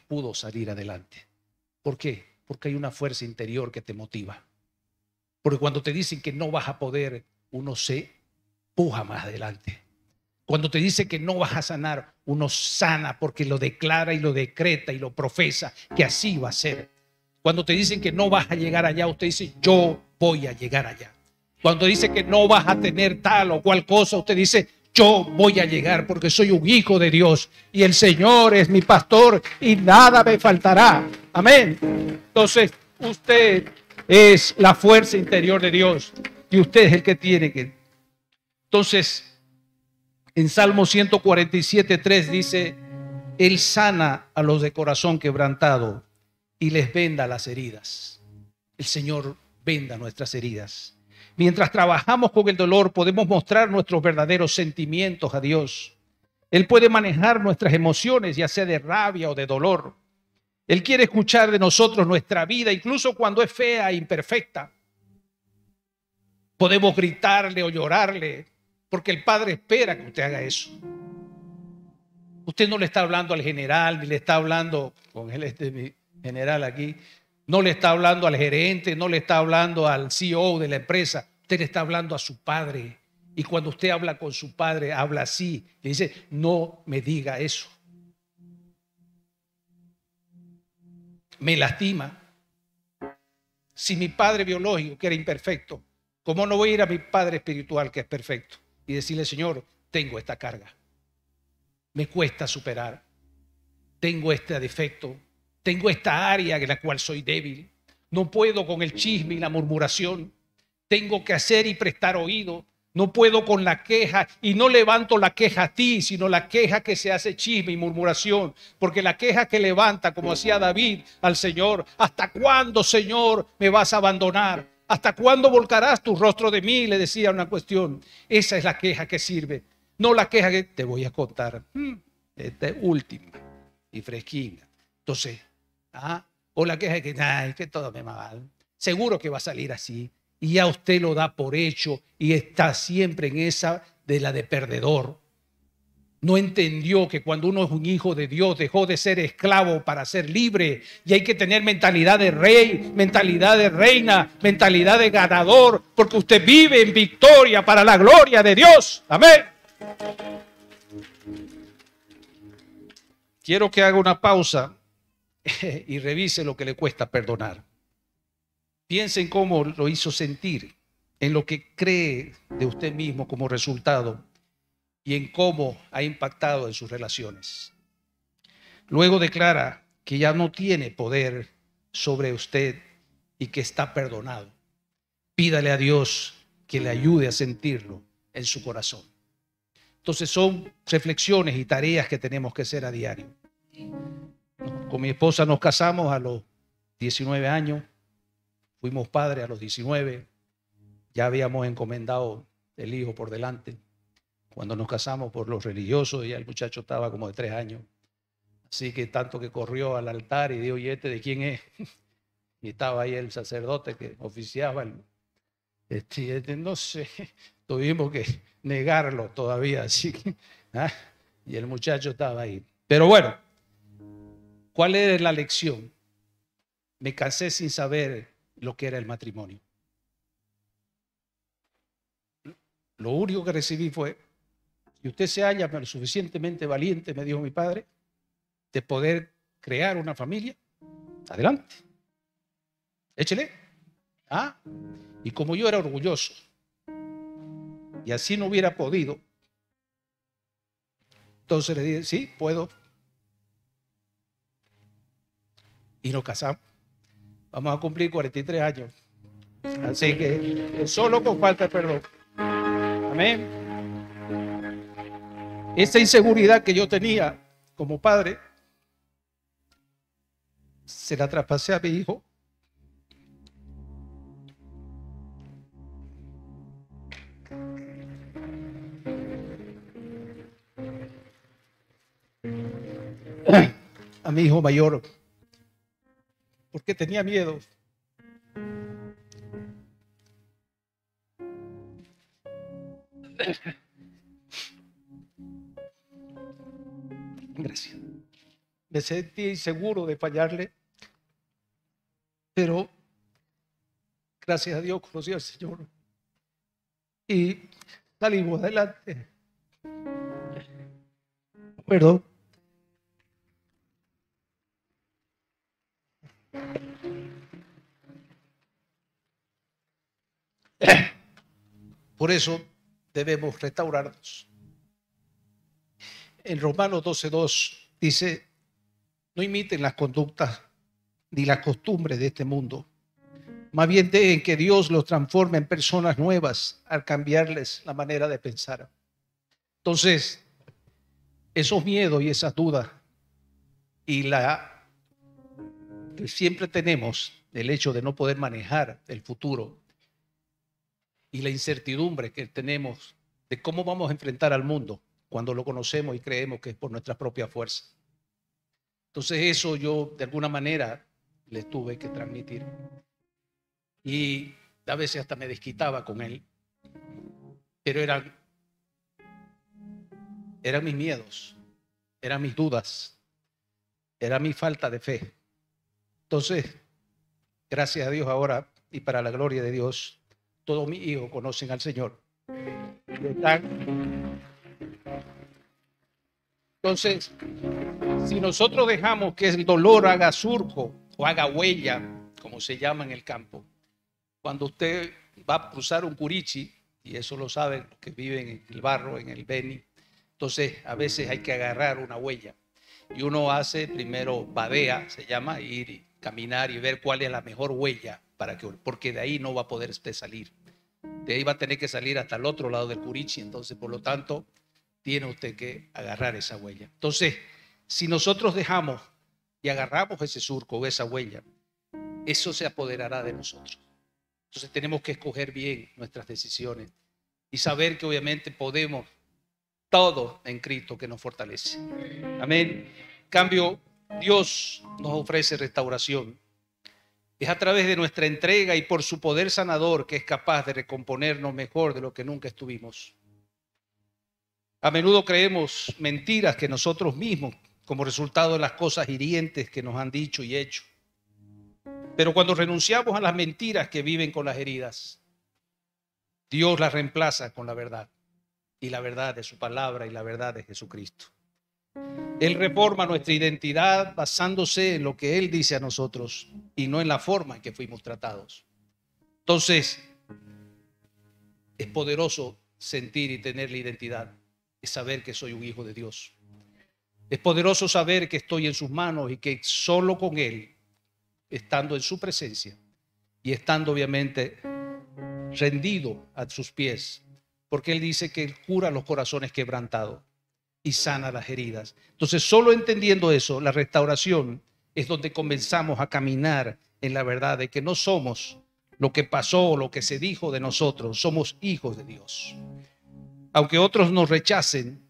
pudo salir adelante. ¿Por qué? Porque hay una fuerza interior que te motiva. Porque cuando te dicen que no vas a poder, uno se puja más adelante. Cuando te dice que no vas a sanar, uno sana porque lo declara y lo decreta y lo profesa que así va a ser. Cuando te dicen que no vas a llegar allá, usted dice, yo voy a llegar allá. Cuando dice que no vas a tener tal o cual cosa, usted dice, yo voy a llegar porque soy un hijo de Dios y el Señor es mi pastor y nada me faltará. Amén. Entonces, usted es la fuerza interior de Dios y usted es el que tiene que. Entonces, en Salmo 147:3 dice, Él sana a los de corazón quebrantado y les venda las heridas. El Señor venda nuestras heridas. Mientras trabajamos con el dolor, podemos mostrar nuestros verdaderos sentimientos a Dios. Él puede manejar nuestras emociones, ya sea de rabia o de dolor. Él quiere escuchar de nosotros nuestra vida, incluso cuando es fea e imperfecta. Podemos gritarle o llorarle, porque el Padre espera que usted haga eso. Usted no le está hablando al general, ni le está hablando, con él mi general aquí, no le está hablando al gerente, no le está hablando al CEO de la empresa. Usted le está hablando a su Padre. Y cuando usted habla con su Padre, habla así. Le dice, no me diga eso. Me lastima. Si mi padre biológico, que era imperfecto, ¿cómo no voy a ir a mi Padre espiritual, que es perfecto? Y decirle, Señor, tengo esta carga. Me cuesta superar. Tengo este defecto. Tengo esta área en la cual soy débil. No puedo con el chisme y la murmuración. Tengo que hacer y prestar oído. No puedo con la queja y no levanto la queja a ti, sino la queja que se hace chisme y murmuración. Porque la queja que levanta, como hacía David al Señor, ¿hasta cuándo, Señor, me vas a abandonar? ¿Hasta cuándo volcarás tu rostro de mí? Le decía una cuestión. Esa es la queja que sirve. No la queja que te voy a contar. Esta es última y fresquina. Entonces, o la queja de que, ay, que todo me va mal. Seguro que va a salir así. Y ya usted lo da por hecho y está siempre en esa de la de perdedor. No entendió que cuando uno es un hijo de Dios dejó de ser esclavo para ser libre. Y hay que tener mentalidad de rey, mentalidad de reina, mentalidad de ganador, porque usted vive en victoria para la gloria de Dios. Amén. Quiero que haga una pausa y revise lo que le cuesta perdonar. Piense en cómo lo hizo sentir, en lo que cree de usted mismo como resultado y en cómo ha impactado en sus relaciones. Luego declara que ya no tiene poder sobre usted y que está perdonado. Pídale a Dios que le ayude a sentirlo en su corazón. Entonces son reflexiones y tareas que tenemos que hacer a diario. Con mi esposa nos casamos a los 19 años, fuimos padres a los 19, ya habíamos encomendado el hijo por delante. Cuando nos casamos por los religiosos, ya el muchacho estaba como de 3 años. Así que tanto que corrió al altar y dijo, ¿y este de quién es? Y estaba ahí el sacerdote que oficiaba. No sé, tuvimos que negarlo todavía. Así que, y el muchacho estaba ahí. Pero bueno, ¿cuál era la lección? Me casé sin saber lo que era el matrimonio. Lo único que recibí fue, si usted se halla lo suficientemente valiente, me dijo mi padre, de poder crear una familia, adelante, échele. Y como yo era orgulloso y así no hubiera podido, entonces le dije, sí, puedo. Y nos casamos. Vamos a cumplir 43 años. Así que solo con falta de perdón. Amén. Esa inseguridad que yo tenía como padre, se la traspasé a mi hijo. A mi hijo mayor, porque tenía miedo. Gracias. Me sentí inseguro de fallarle, pero gracias a Dios conocí al Señor y salimos adelante. Perdón. Por eso debemos restaurarnos. En Romanos 12:2 dice, no imiten las conductas ni las costumbres de este mundo. Más bien dejen que Dios los transforme en personas nuevas al cambiarles la manera de pensar. Entonces, esos miedos y esas dudas y la que siempre tenemos, el hecho de no poder manejar el futuro y la incertidumbre que tenemos de cómo vamos a enfrentar al mundo cuando lo conocemos y creemos que es por nuestra propia fuerza. Entonces eso yo de alguna manera les tuve que transmitir. Y a veces hasta me desquitaba con él. Pero eran mis miedos, eran mis dudas, era mi falta de fe. Entonces, gracias a Dios ahora y para la gloria de Dios, todos mis hijos conocen al Señor. Entonces, si nosotros dejamos que el dolor haga surco o haga huella, como se llama en el campo, cuando usted va a cruzar un curichi, y eso lo saben los que viven en el barro, en el Beni, entonces a veces hay que agarrar una huella. Y uno hace primero badea, se llama, ir y caminar y ver cuál es la mejor huella, porque de ahí no va a poder usted salir. De ahí va a tener que salir hasta el otro lado del curichi, entonces por lo tanto tiene usted que agarrar esa huella. Entonces, si nosotros dejamos y agarramos ese surco o esa huella, eso se apoderará de nosotros. Entonces tenemos que escoger bien nuestras decisiones y saber que obviamente podemos todo en Cristo que nos fortalece. Amén. En cambio, Dios nos ofrece restauración. Es a través de nuestra entrega y por su poder sanador que es capaz de recomponernos mejor de lo que nunca estuvimos. A menudo creemos mentiras que nosotros mismos, como resultado de las cosas hirientes que nos han dicho y hecho. Pero cuando renunciamos a las mentiras que viven con las heridas, Dios las reemplaza con la verdad. Y la verdad de su palabra y la verdad de Jesucristo. Él reforma nuestra identidad basándose en lo que Él dice a nosotros y no en la forma en que fuimos tratados. Entonces, es poderoso sentir y tener la identidad, es saber que soy un hijo de Dios. Es poderoso saber que estoy en sus manos y que solo con Él, estando en su presencia y estando obviamente rendido a sus pies, porque Él dice que Él cura los corazones quebrantados y sana las heridas. Entonces, solo entendiendo eso, la restauración es donde comenzamos a caminar en la verdad de que no somos lo que pasó o lo que se dijo de nosotros, somos hijos de Dios. Aunque otros nos rechacen,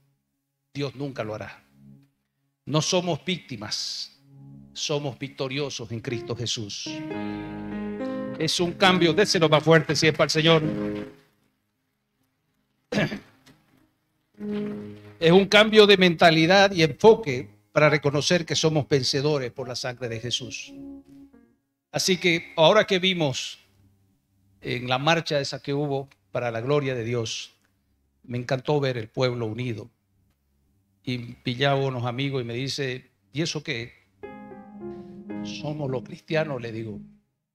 Dios nunca lo hará. No somos víctimas, somos victoriosos en Cristo Jesús. Es un cambio, déselo más fuerte si es para el Señor. Es un cambio de mentalidad y enfoque para reconocer que somos vencedores por la sangre de Jesús. Así que ahora que vimos en la marcha esa que hubo para la gloria de Dios, me encantó ver el pueblo unido. Y pillaba unos amigos y me dice, ¿y eso qué? Somos los cristianos, le digo,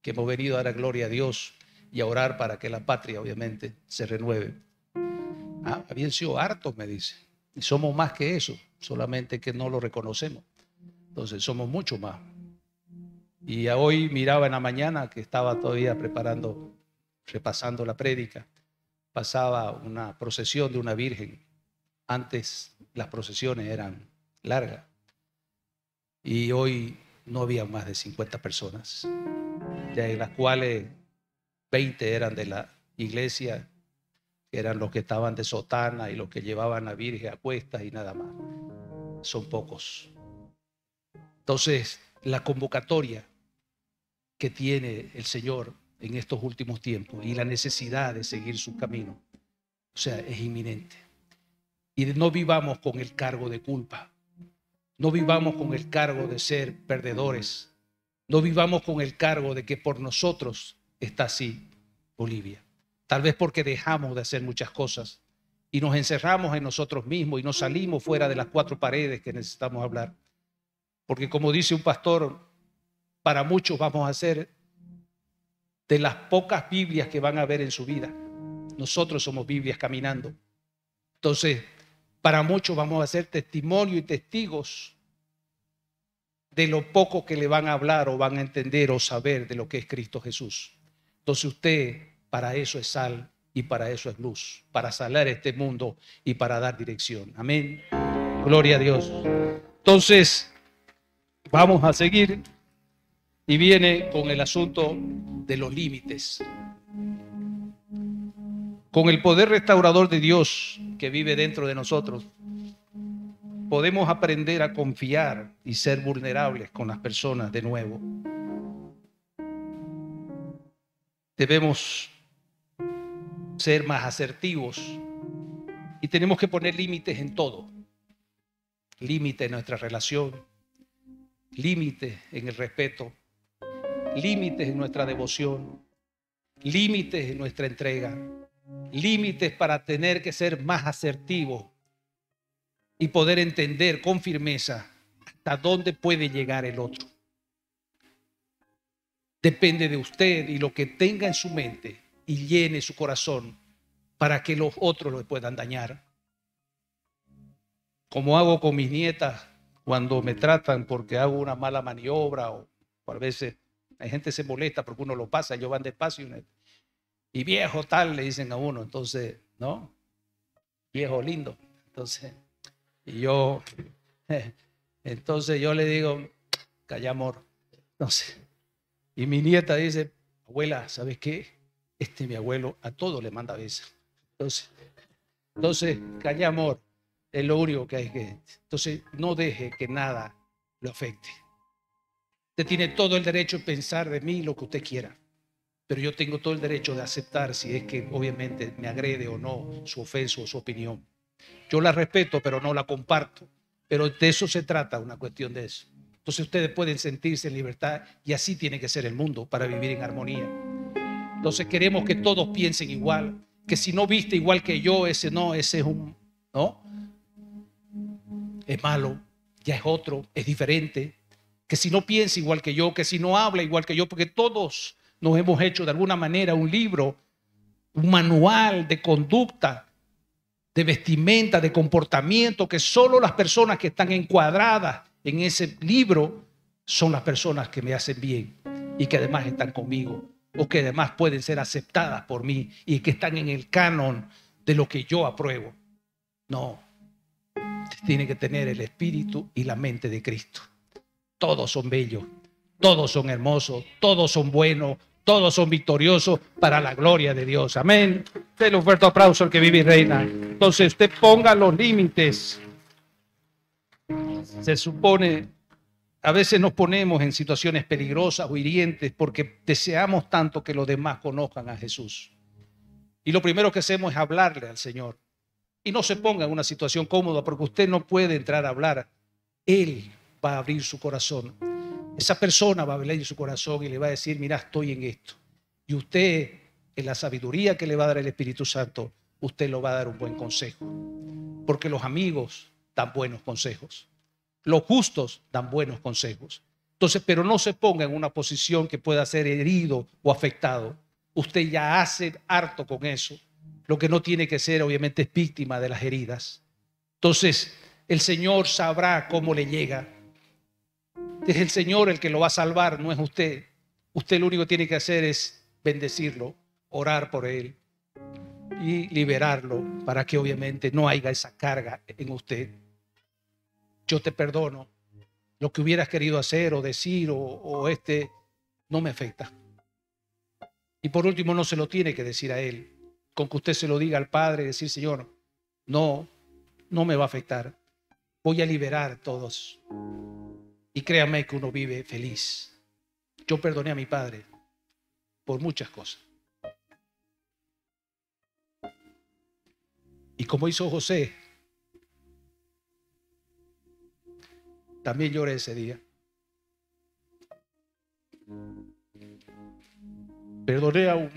que hemos venido a dar gloria a Dios y a orar para que la patria obviamente se renueve. Ah, habían sido hartos, me dice. Y somos más que eso, solamente que no lo reconocemos. Entonces somos mucho más. Y hoy miraba en la mañana que estaba todavía repasando la prédica. Pasaba una procesión de una virgen. Antes las procesiones eran largas. Y hoy no había más de 50 personas, de las cuales 20 eran de la iglesia, que eran los que estaban de sotana y los que llevaban a la Virgen a cuestas y nada más. Son pocos. Entonces, la convocatoria que tiene el Señor en estos últimos tiempos y la necesidad de seguir su camino, o sea, es inminente. Y no vivamos con el cargo de culpa. No vivamos con el cargo de ser perdedores. No vivamos con el cargo de que por nosotros está así Bolivia. Tal vez porque dejamos de hacer muchas cosas y nos encerramos en nosotros mismos y no salimos fuera de las 4 paredes que necesitamos hablar. Porque como dice un pastor, para muchos vamos a ser de las pocas Biblias que van a ver en su vida. Nosotros somos Biblias caminando. Entonces, para muchos vamos a ser testimonio y testigos de lo poco que le van a hablar o van a entender o saber de lo que es Cristo Jesús. Entonces usted para eso es sal y para eso es luz, para salar este mundo y para dar dirección. Amén. Gloria a Dios. Entonces vamos a seguir y viene con el asunto de los límites. Con el poder restaurador de Dios que vive dentro de nosotros, podemos aprender a confiar y ser vulnerables con las personas de nuevo. Debemos ser más asertivos y tenemos que poner límites en todo. Límites en nuestra relación, límites en el respeto, límites en nuestra devoción, límites en nuestra entrega, límites para tener que ser más asertivos y poder entender con firmeza hasta dónde puede llegar el otro. Depende de usted y lo que tenga en su mente y llene su corazón para que los otros lo puedan dañar. Como hago con mis nietas cuando me tratan porque hago una mala maniobra o a veces hay gente que se molesta porque uno lo pasa, ellos van despacio y viejo tal le dicen a uno, entonces, ¿no? Viejo lindo. Entonces yo le digo, calla amor. Entonces, y mi nieta dice, abuela, ¿sabes qué? Mi abuelo a todo le manda besos. Entonces, calla amor, es lo único que hay que. Entonces, no deje que nada lo afecte. Usted tiene todo el derecho de pensar de mí lo que usted quiera, pero yo tengo todo el derecho de aceptar si es que obviamente me agrede o no su ofensa o su opinión. Yo la respeto, pero no la comparto. Pero de eso se trata, una cuestión de eso. Entonces ustedes pueden sentirse en libertad y así tiene que ser el mundo para vivir en armonía. Entonces queremos que todos piensen igual, que si no viste igual que yo, ese es un, ¿no? Es malo, ya es otro, es diferente. Que si no piensa igual que yo, que si no habla igual que yo, porque todos nos hemos hecho de alguna manera un libro, un manual de conducta, de vestimenta, de comportamiento, que solo las personas que están encuadradas en ese libro son las personas que me hacen bien y que además están conmigo. o que además pueden ser aceptadas por mí y que están en el canon de lo que yo apruebo. No, usted tiene que tener el espíritu y la mente de Cristo. Todos son bellos, todos son hermosos, todos son buenos, todos son victoriosos para la gloria de Dios. Amén. Denle un fuerte aplauso al que vive y reina. Entonces usted ponga los límites. Se supone, a veces nos ponemos en situaciones peligrosas o hirientes porque deseamos tanto que los demás conozcan a Jesús. Y lo primero que hacemos es hablarle al Señor. Y no se ponga en una situación cómoda porque usted no puede entrar a hablar. Él va a abrir su corazón. Esa persona va a abrir su corazón y le va a decir, mira, estoy en esto. Y usted, en la sabiduría que le va a dar el Espíritu Santo, usted lo va a dar un buen consejo. Porque los amigos dan buenos consejos. Los justos dan buenos consejos. Entonces, pero no se ponga en una posición que pueda ser herido o afectado. Usted ya hace harto con eso. Lo que no tiene que ser, obviamente, es víctima de las heridas. Entonces, el Señor sabrá cómo le llega. Es el Señor el que lo va a salvar, no es usted. Usted lo único que tiene que hacer es bendecirlo, orar por él y liberarlo para que obviamente no haya esa carga en usted. Yo te perdono. Lo que hubieras querido hacer o decir o no me afecta. Y por último, no se lo tiene que decir a él. Con que usted se lo diga al Padre, decir, Señor, no me va a afectar. Voy a liberar a todos. Y créame que uno vive feliz. Yo perdoné a mi padre por muchas cosas. Y como hizo José, también lloré ese día. Perdoné a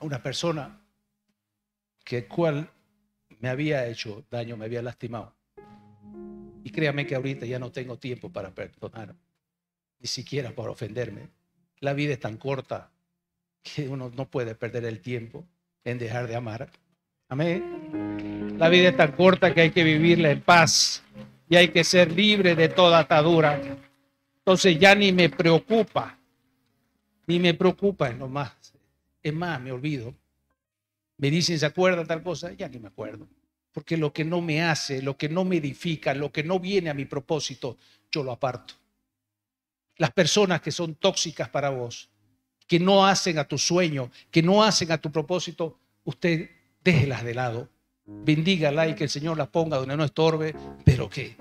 una persona que cual me había hecho daño, me había lastimado. Y créame que ahorita ya no tengo tiempo para perdonar, ni siquiera para ofenderme. La vida es tan corta que uno no puede perder el tiempo en dejar de amar. Amén. La vida es tan corta que hay que vivirla en paz y hay que ser libre de toda atadura. Entonces ya ni me preocupa en lo más. Es más, me olvido. Me dicen, ¿se acuerda tal cosa? Ya ni me acuerdo. Porque lo que no me hace, lo que no me edifica, lo que no viene a mi propósito, yo lo aparto. Las personas que son tóxicas para vos, que no hacen a tu sueño, que no hacen a tu propósito, usted déjelas de lado. Bendígala y que el Señor las ponga donde no estorbe, pero que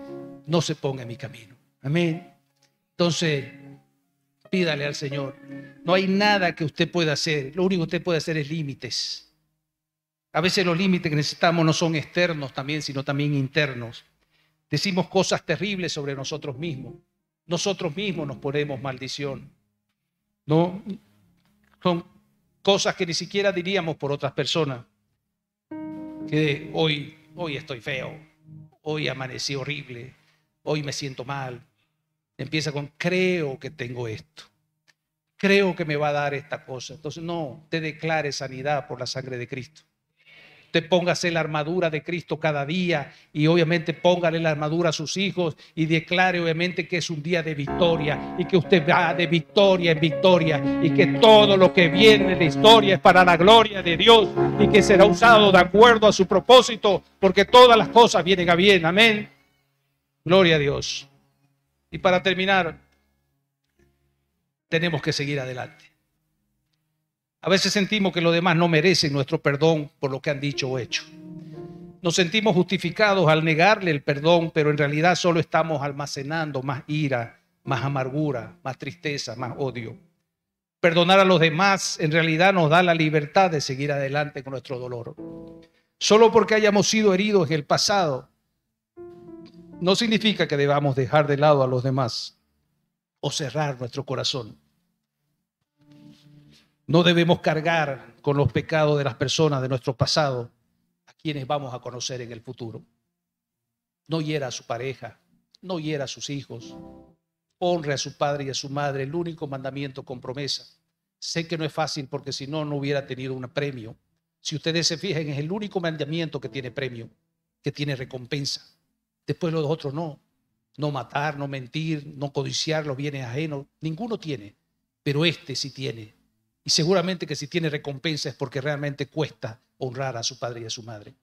no se ponga en mi camino. Amén. Entonces, pídale al Señor. No hay nada que usted pueda hacer. Lo único que usted puede hacer es límites. A veces los límites que necesitamos no son externos también, sino también internos. Decimos cosas terribles sobre nosotros mismos. Nosotros mismos nos ponemos maldición. No, son cosas que ni siquiera diríamos por otras personas. Que hoy estoy feo, hoy amanecí horrible, hoy me siento mal. Empieza con creo que tengo esto. Creo que me va a dar esta cosa. Entonces no, te declare sanidad por la sangre de Cristo. Usted póngase la armadura de Cristo cada día y obviamente póngale la armadura a sus hijos y declare obviamente que es un día de victoria y que usted va de victoria en victoria y que todo lo que viene en la historia es para la gloria de Dios y que será usado de acuerdo a su propósito porque todas las cosas vienen a bien. Amén. Gloria a Dios. Y para terminar, tenemos que seguir adelante. A veces sentimos que los demás no merecen nuestro perdón por lo que han dicho o hecho. Nos sentimos justificados al negarle el perdón, pero en realidad solo estamos almacenando más ira, más amargura, más tristeza, más odio. Perdonar a los demás en realidad nos da la libertad de seguir adelante con nuestro dolor. Solo porque hayamos sido heridos en el pasado, no significa que debamos dejar de lado a los demás o cerrar nuestro corazón. No debemos cargar con los pecados de las personas de nuestro pasado a quienes vamos a conocer en el futuro. No hiera a su pareja, no hiera a sus hijos. Honre a su padre y a su madre, el único mandamiento con promesa. Sé que no es fácil porque si no, no hubiera tenido un premio. Si ustedes se fijan, es el único mandamiento que tiene premio, que tiene recompensa. Después los otros no. No matar, no mentir, no codiciar los bienes ajenos. Ninguno tiene, pero este sí tiene. Y seguramente que si tiene recompensa es porque realmente cuesta honrar a su padre y a su madre.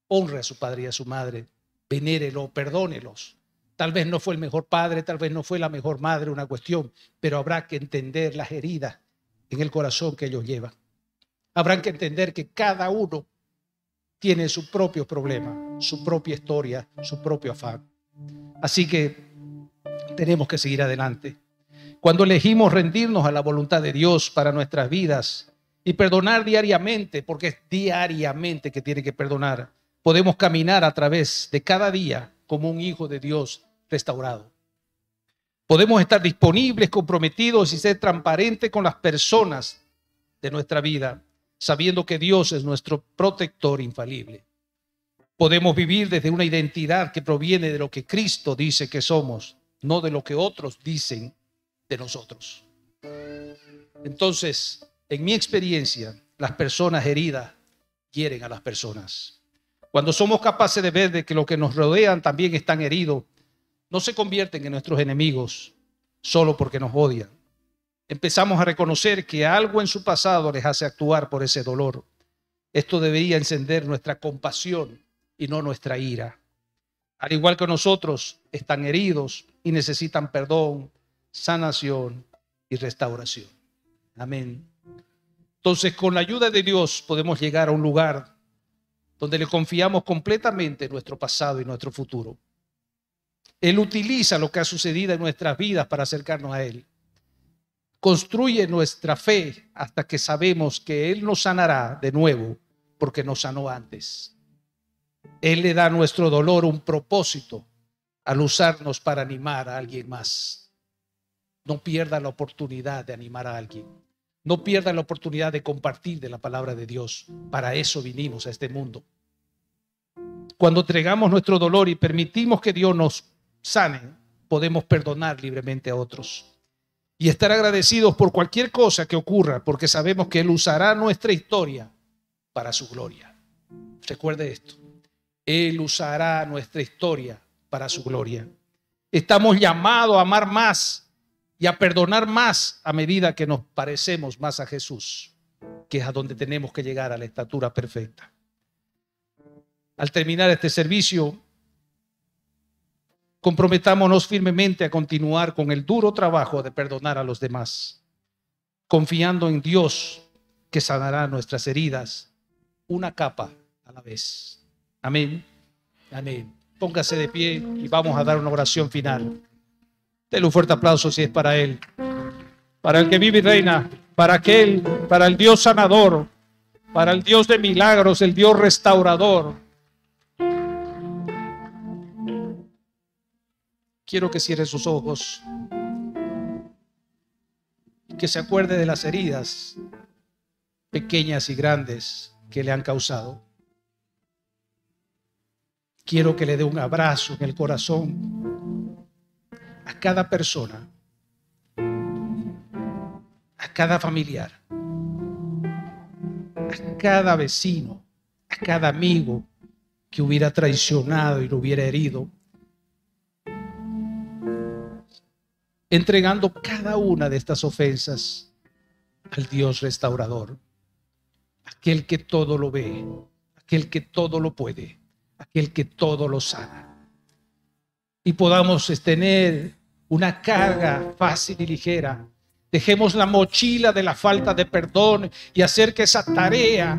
Honre a su padre y a su madre, venérelo, perdónelos. Tal vez no fue el mejor padre, tal vez no fue la mejor madre, una cuestión, pero habrá que entender las heridas en el corazón que ellos llevan. Habrán que entender que cada uno tiene su propio problema, su propia historia, su propio afán. Así que tenemos que seguir adelante. Cuando elegimos rendirnos a la voluntad de Dios para nuestras vidas y perdonar diariamente, porque es diariamente que tiene que perdonar, podemos caminar a través de cada día como un hijo de Dios restaurado. Podemos estar disponibles, comprometidos y ser transparentes con las personas de nuestra vida, sabiendo que Dios es nuestro protector infalible. Podemos vivir desde una identidad que proviene de lo que Cristo dice que somos, no de lo que otros dicen de nosotros. Entonces, en mi experiencia, las personas heridas hieren a las personas. Cuando somos capaces de ver de que los que nos rodean también están heridos, no se convierten en nuestros enemigos solo porque nos odian. Empezamos a reconocer que algo en su pasado les hace actuar por ese dolor. Esto debería encender nuestra compasión y no nuestra ira. Al igual que nosotros, están heridos y necesitan perdón, sanación y restauración. Amén. Entonces, con la ayuda de Dios podemos llegar a un lugar donde le confiamos completamente nuestro pasado y nuestro futuro. Él utiliza lo que ha sucedido en nuestras vidas para acercarnos a Él. Construye nuestra fe hasta que sabemos que Él nos sanará de nuevo porque nos sanó antes. Él le da a nuestro dolor un propósito al usarnos para animar a alguien más. No pierda la oportunidad de animar a alguien. No pierda la oportunidad de compartir de la palabra de Dios. Para eso vinimos a este mundo. Cuando entregamos nuestro dolor y permitimos que Dios nos sane, podemos perdonar libremente a otros y estar agradecidos por cualquier cosa que ocurra, porque sabemos que Él usará nuestra historia para su gloria. Recuerde esto. Él usará nuestra historia para su gloria. Estamos llamados a amar más y a perdonar más a medida que nos parecemos más a Jesús, que es a donde tenemos que llegar, a la estatura perfecta. Al terminar este servicio, comprometámonos firmemente a continuar con el duro trabajo de perdonar a los demás, confiando en Dios que sanará nuestras heridas una capa a la vez. Amén. Amén. Póngase de pie y vamos a dar una oración final. Denle un fuerte aplauso si es para Él. Para el que vive y reina, para el Dios sanador, para el Dios de milagros, el Dios restaurador. Quiero que cierre sus ojos, que se acuerde de las heridas pequeñas y grandes que le han causado. Quiero que le dé un abrazo en el corazón a cada persona, a cada familiar, a cada vecino, a cada amigo que hubiera traicionado y lo hubiera herido, entregando cada una de estas ofensas al Dios restaurador, aquel que todo lo ve, aquel que todo lo puede, aquel que todo lo sana. Y podamos tener una carga fácil y ligera. Dejemos la mochila de la falta de perdón y hacer que esa tarea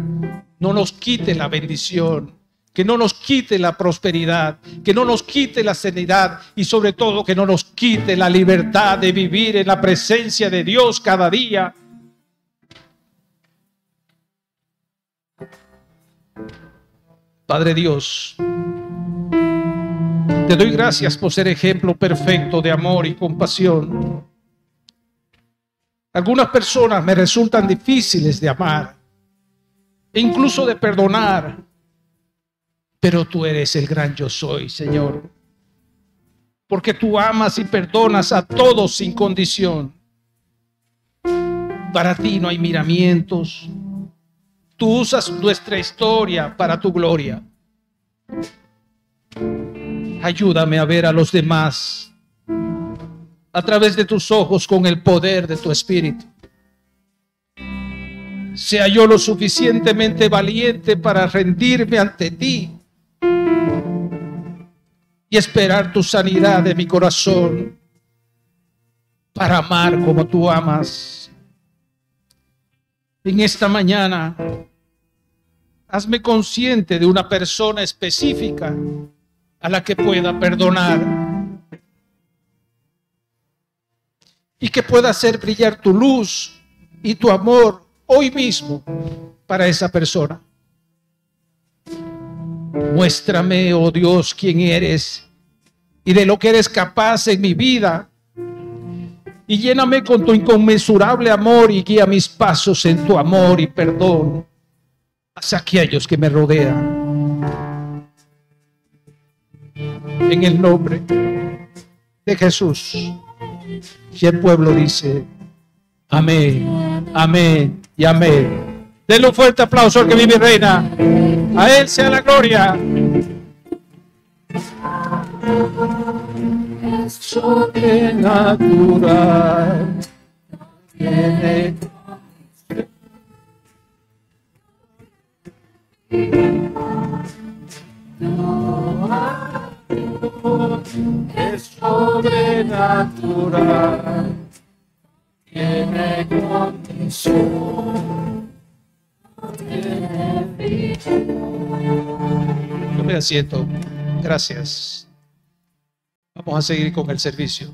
no nos quite la bendición, que no nos quite la prosperidad, que no nos quite la sanidad y sobre todo que no nos quite la libertad de vivir en la presencia de Dios cada día. Padre Dios, te doy gracias por ser ejemplo perfecto de amor y compasión. Algunas personas me resultan difíciles de amar e incluso de perdonar, pero tú eres el gran yo soy, Señor, porque tú amas y perdonas a todos sin condición. Para ti no hay miramientos. Tú usas nuestra historia para tu gloria. Ayúdame a ver a los demás a través de tus ojos con el poder de tu Espíritu. sea yo lo suficientemente valiente para rendirme ante ti y esperar tu sanidad de mi corazón para amar como tú amas. En esta mañana, hazme consciente de una persona específica a la que pueda perdonar y que pueda hacer brillar tu luz y tu amor hoy mismo para esa persona. Muéstrame, oh Dios, quién eres y de lo que eres capaz en mi vida, y lléname con tu inconmensurable amor y guía mis pasos en tu amor y perdón hacia aquellos que me rodean. En el nombre de Jesús. Y el pueblo dice: amén, amén y amén. Denle un fuerte aplauso al que vive y reina. A Él sea la gloria. Es sobrenatural. Es sobrenatural. Tiene condición. Yo me asiento. Gracias. Vamos a seguir con el servicio.